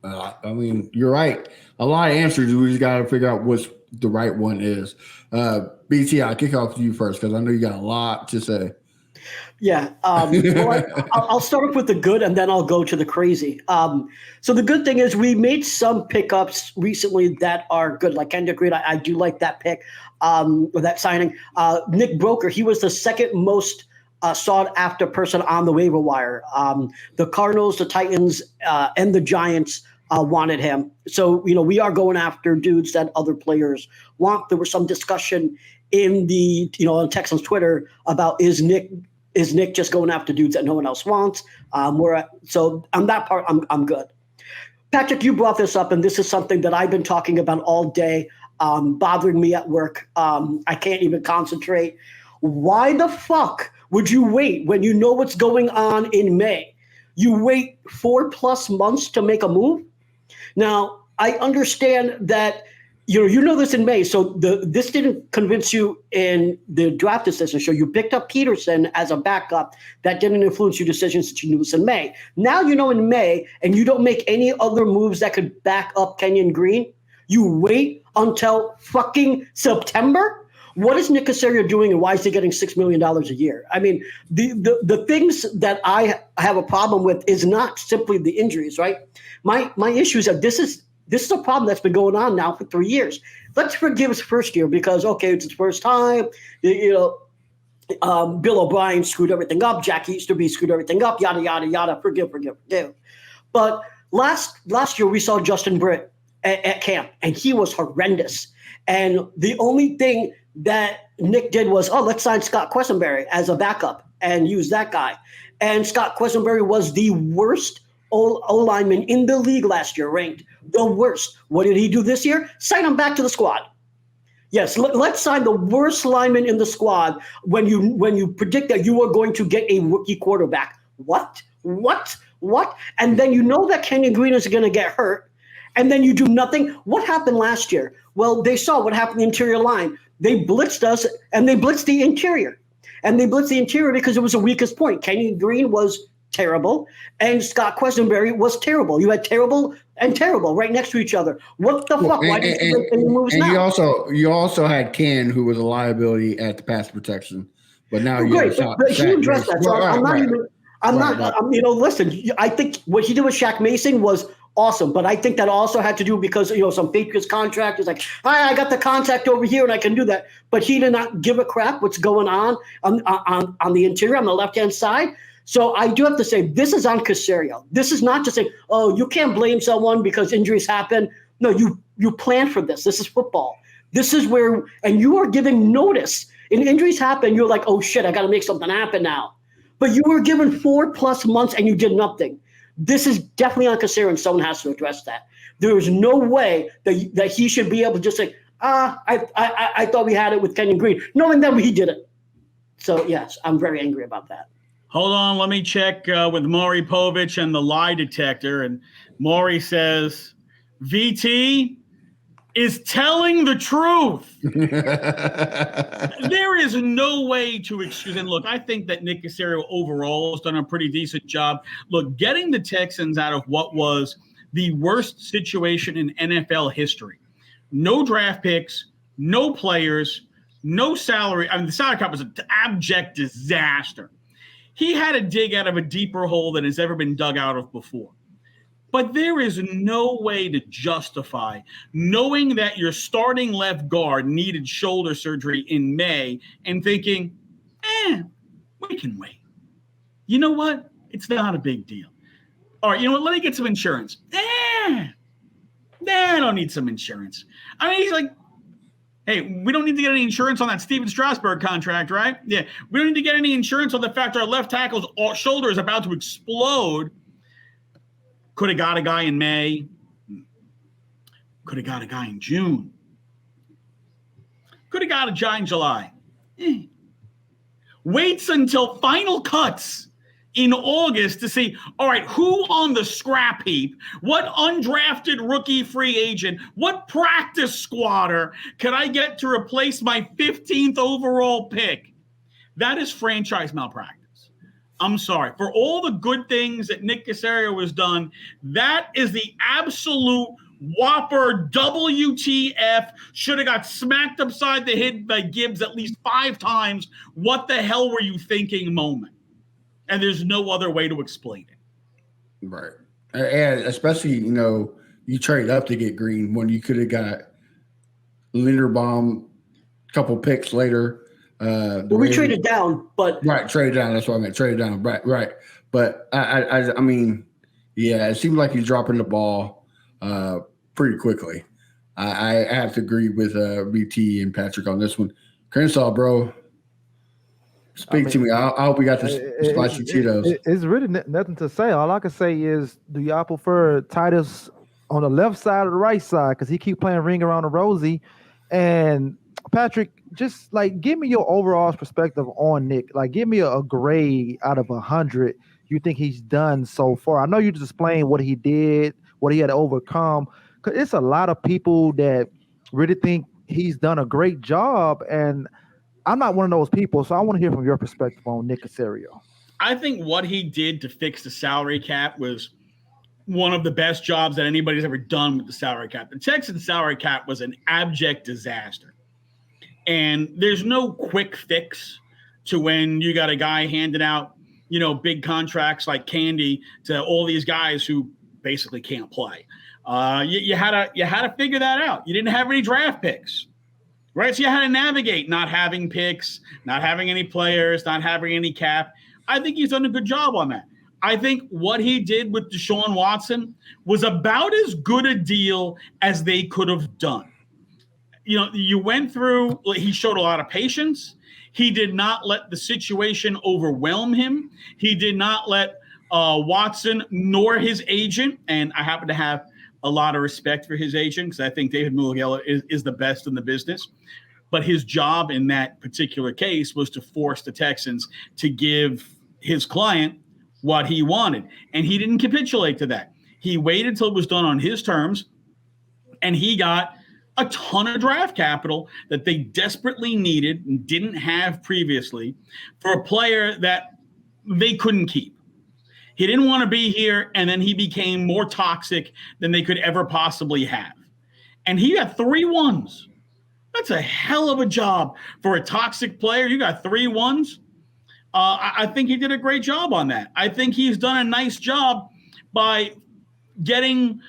I mean, you're right. A lot of answers. We just got to figure out what the right one is. BT, I'll kick off to you first because I know you got a lot to say. Yeah. I'll start off with the good and then I'll go to the crazy. So the good thing is we made some pickups recently that are good, like Kendrick Green. I do like that pick, or that signing. Nick Broker, he was the second most sought after person on the waiver wire. The Cardinals, the Titans, and the Giants wanted him. So, we are going after dudes that other players want. There was some discussion in the, on Texans Twitter about is Nick just going after dudes that no one else wants? So on that part, I'm good. Patrick, you brought this up, and this is something that I've been talking about all day, bothering me at work. I can't even concentrate. Why the fuck would you wait when you know what's going on in May? You wait 4+ months to make a move? Now, I understand that you know this in May. So this didn't convince you in the draft decision. So you picked up Peterson as a backup. That didn't influence your decisions that you knew this in May. Now you know in May, and you don't make any other moves that could back up Kenyon Green. You wait until fucking September. What is Nick Caserio doing, and why is he getting $6 million a year? I mean, the things that I have a problem with is not simply the injuries, right? My issue is that this is a problem that's been going on now for 3 years. Let's forgive his first year because, okay, it's his first time. Bill O'Brien screwed everything up. Jack Easterby screwed everything up. Yada yada yada. Forgive. But last year we saw Justin Britt at camp, and he was horrendous. And the only thing that Nick did was, let's sign Scott Quessenberry as a backup and use that guy. And Scott Quessenberry was the worst O-lineman in the league last year, ranked the worst. What did he do this year? Sign him back to the squad. Yes, let's sign the worst lineman in the squad when you predict that you are going to get a rookie quarterback. What? And then you know that Kenyon Green is going to get hurt, and then you do nothing. What happened last year? Well, they saw what happened in the interior line. They blitzed us, and they blitzed the interior. And they blitzed the interior because it was the weakest point. Kenyon Green was terrible, and Scott Quessenberry was terrible. You had terrible and terrible right next to each other. What the fuck? Why did you make any moves now? You also had Ken, who was a liability at the pass protection, but now you great. But you addressed that. So I'm not. Listen. I think what he did with Shaq Mason was awesome, but I think that also had to do because some Patriots contract is like, I got the contact over here and I can do that, but he did not give a crap what's going on the interior on the left hand side. So I do have to say, this is on Caserio. This is not just saying, you can't blame someone because injuries happen. No, you plan for this. This is football. This is where, and you are giving notice. And injuries happen, you're like, oh shit, I got to make something happen now. But you were given 4+ months and you did nothing. This is definitely on Caserio, and someone has to address that. There is no way that he should be able to just say, I thought we had it with Kenyon Green, knowing that he did it. So, yes, I'm very angry about that. Hold on, let me check with Maury Povich and the lie detector. And Maury says, VT is telling the truth. There is no way to excuse. And look, I think that Nick Caserio overall has done a pretty decent job. Look, getting the Texans out of what was the worst situation in NFL history. No draft picks, no players, no salary. I mean, the salary cap was an abject disaster. He had to dig out of a deeper hole than has ever been dug out of before. But there is no way to justify knowing that your starting left guard needed shoulder surgery in May and thinking, we can wait. You know what? It's not a big deal. All right, you know what? Let me get some insurance. I don't need some insurance. I mean, he's like, hey, we don't need to get any insurance on that Steven Strasburg contract, right? Yeah, we don't need to get any insurance on the fact our left tackle's shoulder is about to explode. Could have got a guy in May. Could have got a guy in June. Could have got a guy in July. Waits until final cuts in August to see, all right, who on the scrap heap, what undrafted rookie free agent, what practice squatter can I get to replace my 15th overall pick? That is franchise malpractice. I'm sorry. For all the good things that Nick Caserio has done, that is the absolute whopper WTF. Should have got smacked upside the head by Gibbs at least 5 times. What the hell were you thinking moment? And there's no other way to explain it. Right. And especially, you trade up to get Green when you could have got Linderbaum a couple picks later. We traded down, but traded down. That's what I meant. Traded down, right. But I mean, yeah, it seems like he's dropping the ball pretty quickly. I have to agree with BT and Patrick on this one. Crenshaw, bro, speak to me. I hope we got the spicy Cheetos. It's really nothing to say. All I can say is, do y'all prefer Titus on the left side or the right side? Because he keep playing ring around the rosy, and Patrick, just give me your overall perspective on Nick. Give me a grade out of 100 you think he's done so far. I know you just explained what he did, what he had to overcome. Because it's a lot of people that really think he's done a great job. And I'm not one of those people, so I want to hear from your perspective on Nick Caserio. I think what he did to fix the salary cap was one of the best jobs that anybody's ever done with the salary cap. The Texans salary cap was an abject disaster. And there's no quick fix to when you got a guy handing out, big contracts like candy to all these guys who basically can't play. You had to figure that out. You didn't have any draft picks, right? So you had to navigate not having picks, not having any players, not having any cap. I think he's done a good job on that. I think what he did with Deshaun Watson was about as good a deal as they could have done. You went through, he showed a lot of patience. He did not let the situation overwhelm him. He did not let Watson nor his agent, and I happen to have a lot of respect for his agent because I think David Mulligala is the best in the business. But his job in that particular case was to force the Texans to give his client what he wanted. And he didn't capitulate to that. He waited till it was done on his terms, and he got a ton of draft capital that they desperately needed and didn't have previously for a player that they couldn't keep. He didn't want to be here, and then he became more toxic than they could ever possibly have. And he got 3 1s. That's a hell of a job for a toxic player. You got 3 1s. I think he did a great job on that. I think he's done a nice job by getting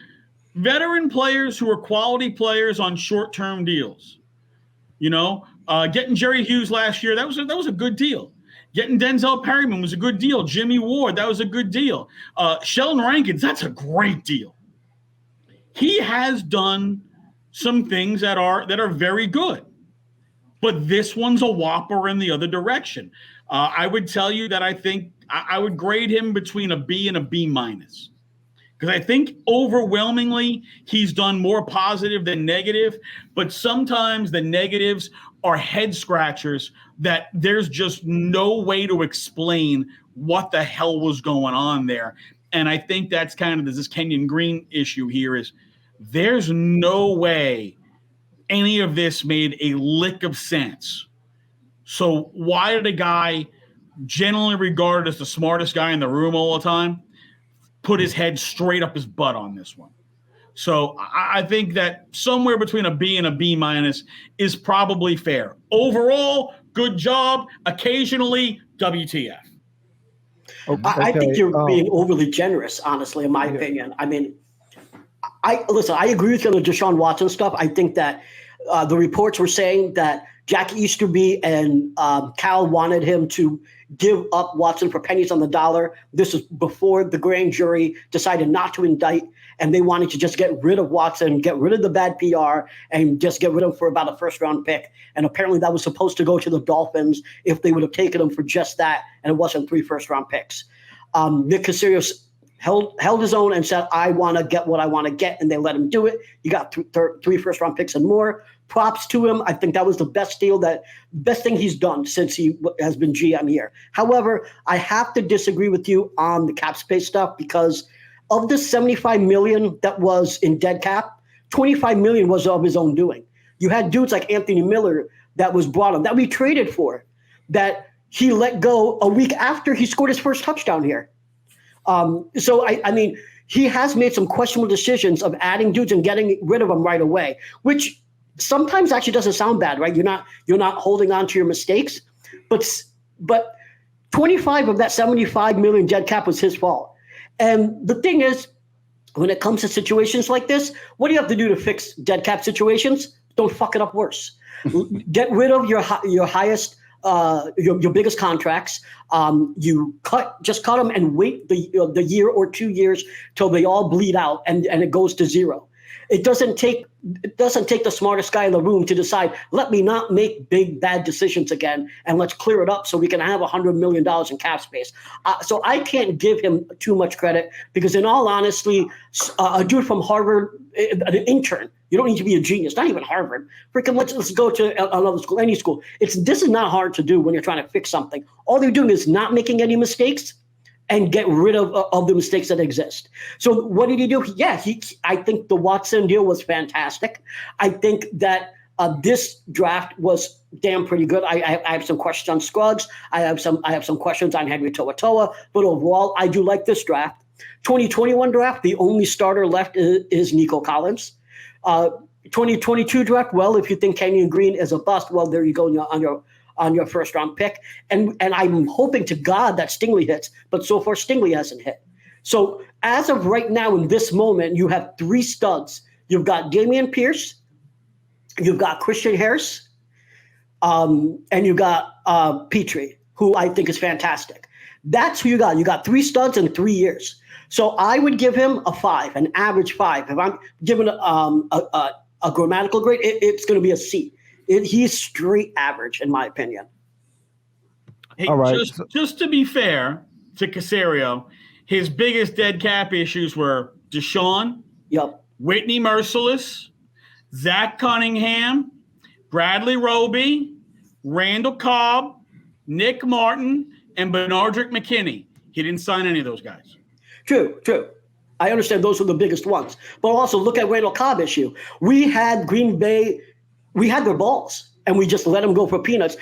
veteran players who are quality players on short-term deals. Getting Jerry Hughes last year, that was a good deal. Getting Denzel Perryman was a good deal. Jimmy Ward, that was a good deal. Sheldon Rankins, that's a great deal. He has done some things that are very good. But this one's a whopper in the other direction. I would tell you that I think I would grade him between a B and a B minus. Because I think overwhelmingly he's done more positive than negative, but sometimes the negatives are head scratchers that there's just no way to explain what the hell was going on there. And I think that's kind of this Kenyon Green issue here is there's no way any of this made a lick of sense. So why did a guy generally regarded as the smartest guy in the room all the time put his head straight up his butt on this one? So I think that somewhere between a B and a B minus is probably fair. Overall, good job. Occasionally, WTF. Okay. I think you're being overly generous, honestly, in my opinion. I mean, I agree with you on the Deshaun Watson stuff. I think that the reports were saying that Jack Easterby and Cal wanted him to give up Watson for pennies on the dollar. This was before the grand jury decided not to indict, and they wanted to just get rid of Watson, get rid of the bad PR, and just get rid of him for about a first-round pick. And apparently that was supposed to go to the Dolphins if they would have taken him for just that, and it wasn't 3 first-round picks. Nick Caserio held his own and said, I want to get what I want to get, and they let him do it. You got 3 first-round picks and more. Props to him. I think that was the best thing he's done since he has been GM here. However, I have to disagree with you on the cap space stuff because of the $75 million that was in dead cap, $25 million was of his own doing. You had dudes like Anthony Miller that was brought on, that we traded for, that he let go a week after he scored his first touchdown here. So I mean, he has made some questionable decisions of adding dudes and getting rid of them right away, which sometimes actually doesn't sound bad, right? You're not holding on to your mistakes, but 25 of that 75 million dead cap was his fault. And the thing is, when it comes to situations like this, what do you have to do to fix dead cap situations? Don't fuck it up worse. Get rid of your highest, your biggest contracts. You cut them and wait the year or 2 years till they all bleed out and it goes to zero. It doesn't take the smartest guy in the room to decide, let me not make big, bad decisions again, and let's clear it up so we can have $100 million in cap space. So I can't give him too much credit because, in all honesty, a dude from Harvard, an intern, you don't need to be a genius, not even Harvard. Freaking let's go to another school, any school. This is not hard to do when you're trying to fix something. All they're doing is not making any mistakes and get rid of the mistakes that exist. So what did he do? Yeah, I think the Watson deal was fantastic. I think that this draft was damn pretty good. I have some questions on Scruggs. I have some questions on Henry To'oTo'o. But overall, I do like this draft. 2021 draft, the only starter left is Nico Collins. 2022 draft, well, if you think Kenyon Green is a bust, well, there you go on your first round pick. And I'm hoping to God that Stingley hits, but so far Stingley hasn't hit. So as of right now, in this moment, you have 3 studs. You've got Dameon Pierce, you've got Christian Harris, and you got Petrie, who I think is fantastic. That's who you got. You got 3 studs in 3 years. So I would give him a 5, an average 5. If I'm giving a grammatical grade, it's going to be a C. He's straight average, in my opinion. Hey, all right. Just to be fair to Caserio, his biggest dead cap issues were Deshaun, Whitney Merciless, Zach Cunningham, Bradley Roby, Randall Cobb, Nick Martin, and Benardrick McKinney. He didn't sign any of those guys. True. I understand those were the biggest ones. But also look at Randall Cobb issue. We had Green Bay, we had their balls, and we just let them go for peanuts.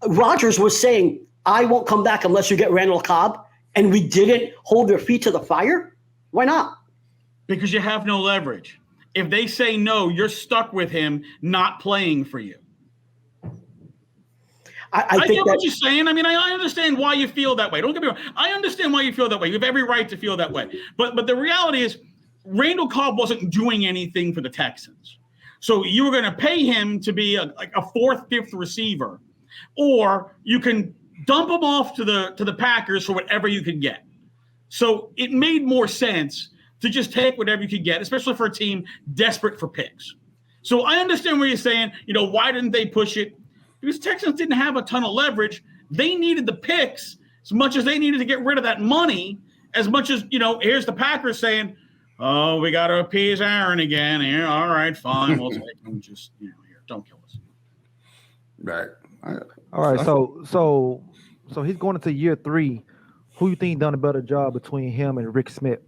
Rodgers was saying, I won't come back unless you get Randall Cobb, and we didn't hold their feet to the fire? Why not? Because you have no leverage. If they say no, you're stuck with him not playing for you. I get what you're saying. I mean, I understand why you feel that way. Don't get me wrong. I understand why you feel that way. You have every right to feel that way. But the reality is Randall Cobb wasn't doing anything for the Texans. So you were going to pay him to be like a 4th, 5th receiver, or you can dump him off to the Packers for whatever you can get. So it made more sense to just take whatever you could get, especially for a team desperate for picks. So I understand what you're saying. Why didn't they push it? Because Texans didn't have a ton of leverage. They needed the picks as much as they needed to get rid of that money, as much as, here's the Packers saying, oh, we got to appease Aaron again. Here, all right, fine. We'll take him. Just, here, don't kill us. Right. All right. So he's going into year 3. Who you think done a better job between him and Rick Smith?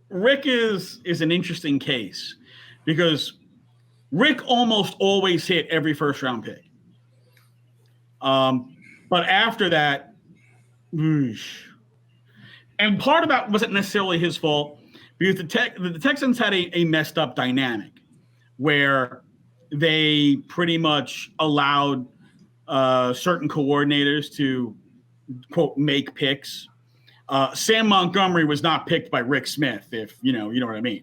Rick is an interesting case because Rick almost always hit every first-round pick. But after that, and part of that wasn't necessarily his fault because the Texans had a messed up dynamic where they pretty much allowed certain coordinators to, quote, make picks. Sam Montgomery was not picked by Rick Smith, if you know what I mean.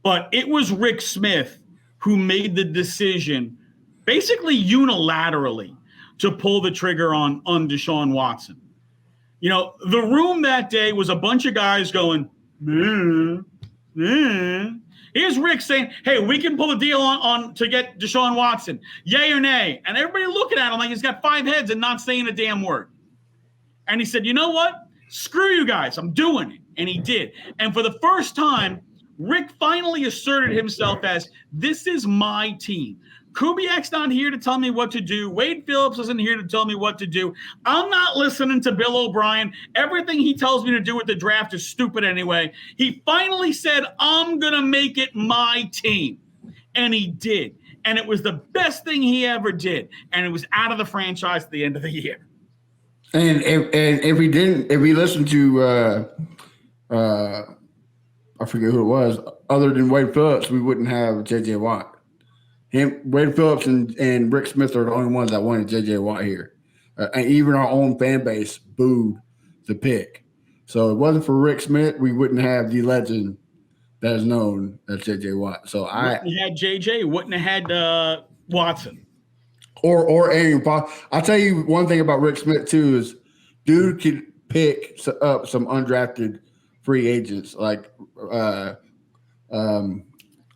But it was Rick Smith who made the decision, basically unilaterally, to pull the trigger on Deshaun Watson. The room that day was a bunch of guys going, Here's Rick saying, hey, we can pull a deal on to get Deshaun Watson. Yay or nay? And everybody looking at him like he's got 5 heads and not saying a damn word. And he said, you know what? Screw you guys. I'm doing it. And he did. And for the first time, Rick finally asserted himself as, this is my team. Kubiak's not here to tell me what to do. Wade Phillips isn't here to tell me what to do. I'm not listening to Bill O'Brien. Everything he tells me to do with the draft is stupid anyway. He finally said, I'm going to make it my team. And he did. And it was the best thing he ever did. And it was out of the franchise at the end of the year. And if we listened to I forget who it was, other than Wade Phillips, we wouldn't have J.J. Watt. Wade Phillips and Rick Smith are the only ones that wanted J.J. Watt here. And even our own fan base booed the pick. So if it wasn't for Rick Smith, we wouldn't have the legend that is known as J.J. Watt. So wouldn't have had J.J., wouldn't have had Watson. Or Aaron Paul. I'll tell you one thing about Rick Smith, too, is dude could pick up some undrafted free agents like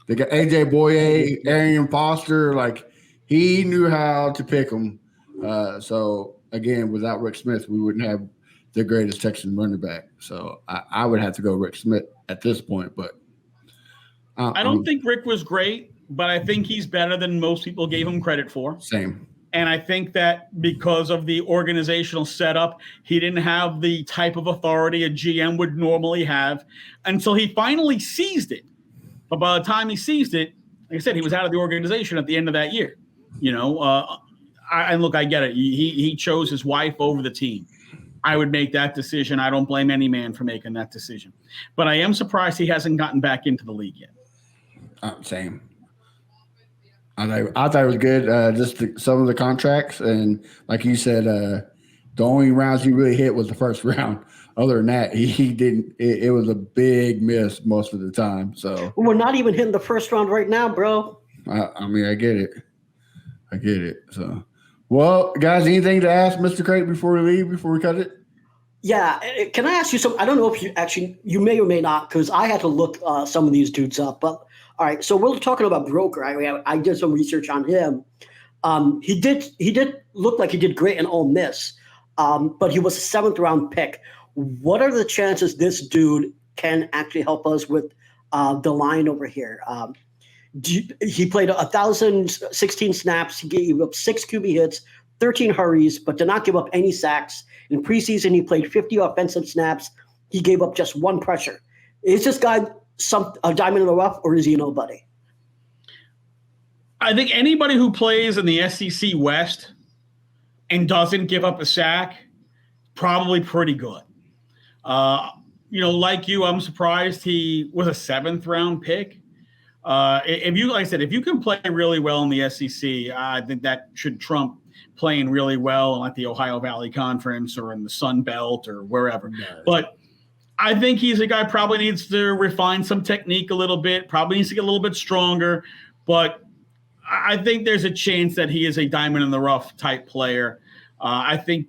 they got AJ Boye, Arian Foster. Like, he knew how to pick them. So, again, without Rick Smith, we wouldn't have the greatest Texan running back. So, I would have to go Rick Smith at this point. But I don't think Rick was great, but I think he's better than most people gave him credit for. Same. And I think that because of the organizational setup, he didn't have the type of authority a GM would normally have until he finally seized it. But by the time he seized it, like I said, he was out of the organization at the end of that year. And look, I get it. He chose his wife over the team. I would make that decision. I don't blame any man for making that decision. But I am surprised he hasn't gotten back into the league yet. Same. I thought it was good. Some of the contracts, and like you said, the only rounds he really hit was the first round. Other than that, he didn't. It was a big miss most of the time. So we're not even hitting the first round right now, bro. I mean, I get it. So, well, guys, anything to ask Mr. Creighton before we leave? Before we cut it? Yeah. Can I ask you something? I don't know if you may or may not, because I had to look some of these dudes up. But all right, so we're talking about Broker. I did some research on him. He did look like he did great in Ole Miss, but he was a 7th round pick. What are the chances this dude can actually help us with the line over here? He played 1,016 snaps. He gave up 6 QB hits, 13 hurries, but did not give up any sacks. In preseason, he played 50 offensive snaps. He gave up just 1 pressure. Is this guy a diamond in the rough, or is he nobody? I think anybody who plays in the SEC West and doesn't give up a sack, probably pretty good. Like you, I'm surprised he was a 7th round pick. Like I said, if you can play really well in the SEC, I think that should trump playing really well like the Ohio Valley Conference or in the Sun Belt or wherever. No. But I think he's a guy probably needs to refine some technique a little bit, probably needs to get a little bit stronger. But I think there's a chance that he is a diamond in the rough type player. I think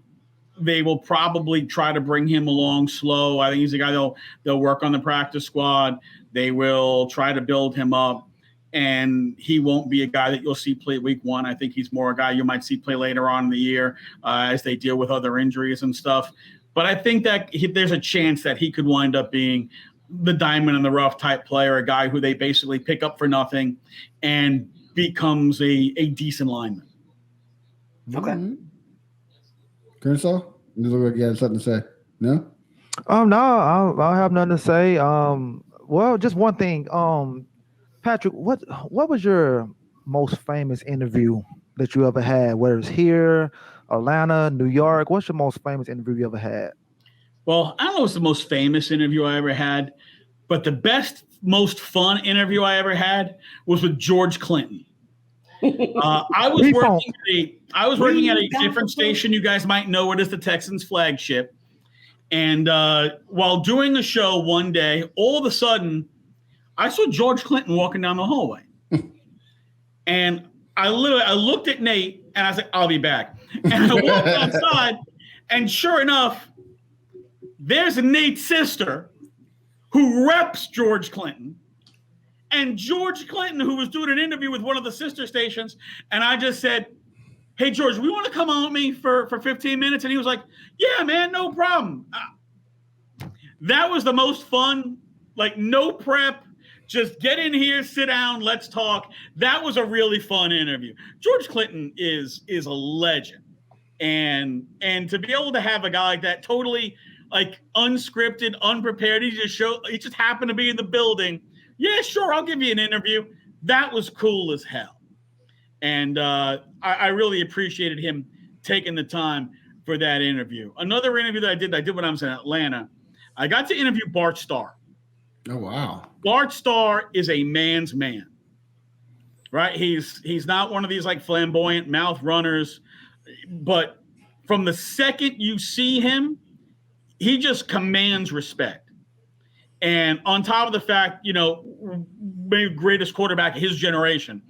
they will probably try to bring him along slow. I think he's a guy they'll work on the practice squad. They will try to build him up, and he won't be a guy that you'll see play week 1. I think he's more a guy you might see play later on in the year as they deal with other injuries and stuff. But I think that there's a chance that he could wind up being the diamond in the rough type player, a guy who they basically pick up for nothing and becomes a decent lineman. Okay. Mm-hmm. Kershaw, you look like you had something to say. No? No, I have nothing to say. Well, just one thing. Patrick, what was your most famous interview that you ever had? Whether it's here, Atlanta, New York, what's your most famous interview you ever had? Well, I don't know what's the most famous interview I ever had, but the best, most fun interview I ever had was with George Clinton. I was working at a different station. You guys might know it as the Texans flagship. And while doing the show one day, all of a sudden, I saw George Clinton walking down the hallway. And I looked at Nate and I was like, I'll be back. And I walked outside, and sure enough, there's Nate's sister who reps George Clinton. And George Clinton, who was doing an interview with one of the sister stations, and I just said, hey, George, we want to come on with me for 15 minutes? And he was like, yeah, man, no problem. That was the most fun, like no prep, just get in here, sit down, let's talk. That was a really fun interview. George Clinton is a legend. And to be able to have a guy like that, totally like unscripted, unprepared, he just happened to be in the building. Yeah, sure, I'll give you an interview. That was cool as hell. And I really appreciated him taking the time for that interview. Another interview that I did when I was in Atlanta, I got to interview Bart Starr. Oh, wow. Bart Starr is a man's man, right? He's not one of these like flamboyant mouth runners, but from the second you see him, he just commands respect. And on top of the fact, maybe greatest quarterback of his generation,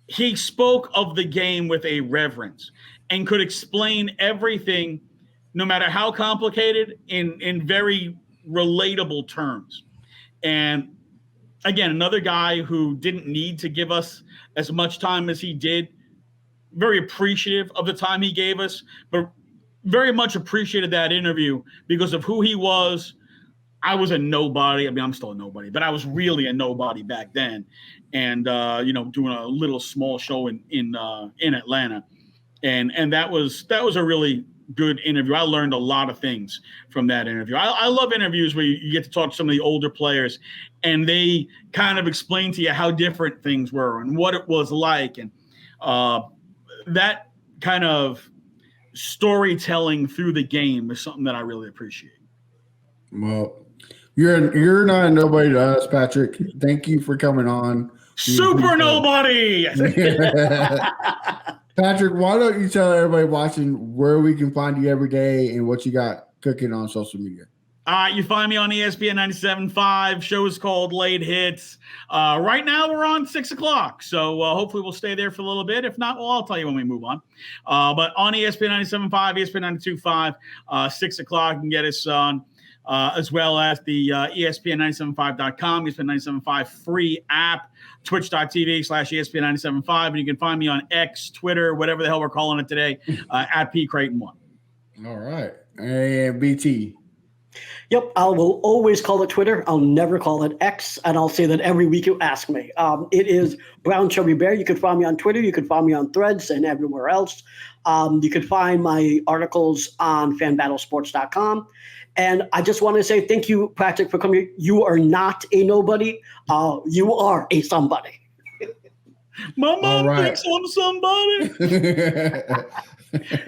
he spoke of the game with a reverence and could explain everything, no matter how complicated, in very relatable terms. And again, another guy who didn't need to give us as much time as he did, very appreciative of the time he gave us, but very much appreciated that interview because of who he was, I was a nobody. I mean, I'm still a nobody, but I was really a nobody back then. And, doing a little small show in Atlanta. And that was a really good interview. I learned a lot of things from that interview. I love interviews where you get to talk to some of the older players and they kind of explain to you how different things were and what it was like. And that kind of storytelling through the game is something that I really appreciate. Well, you're not a nobody to us, Patrick. Thank you for coming on. Super nobody. Patrick, why don't you tell everybody watching where we can find you every day and what you got cooking on social media? You find me on ESPN 97.5. Show is called Late Hits. Right now we're on 6 o'clock. So hopefully we'll stay there for a little bit. If not, well, I'll tell you when we move on. But on ESPN 97.5, ESPN 92.5, 6 o'clock, you can get us on. As well as the ESPN975.com, ESPN975 free app, twitch.tv/ESPN975. And you can find me on X, Twitter, whatever the hell we're calling it today, at P Creighton1. All right. And BT. Yep, I will always call it Twitter. I'll never call it X, and I'll say that every week you ask me. It is Brown Chubby Bear. You can find me on Twitter. You can find me on Threads and everywhere else. You can find my articles on fanbattlesports.com. And I just want to say thank you, Patrick, for coming. You are not a nobody. You are a somebody. My mom thinks I'm somebody.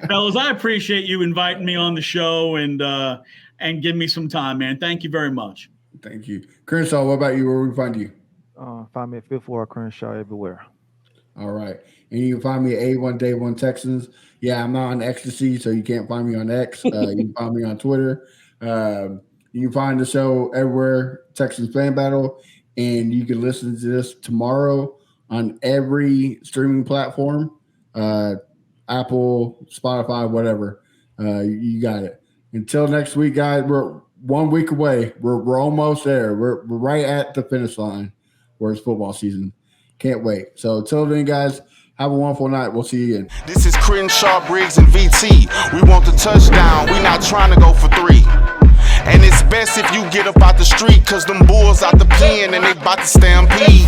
Fellas, I appreciate you inviting me on the show and give me some time, man. Thank you very much. Thank you. Crenshaw, what about you? Where we find you? Find me at Fifth Ward Crenshaw everywhere. All right. And you can find me at A1 Day 1 Texans. Yeah, I'm not on ecstasy, so you can't find me on X. You can find me on Twitter. You can find the show everywhere, Texans Fan Battle, and you can listen to this tomorrow on every streaming platform, Apple, Spotify, whatever. You got it. Until next week, guys, we're 1 week away. We're almost there. We're right at the finish line where it's football season. Can't wait. So until then, guys, have a wonderful night. We'll see you again. This is Crenshaw, Briggs, and VT. We want the touchdown. We not trying to go for 3. And it's best if you get up out the street, cause them bulls out the pen and they about to stampede.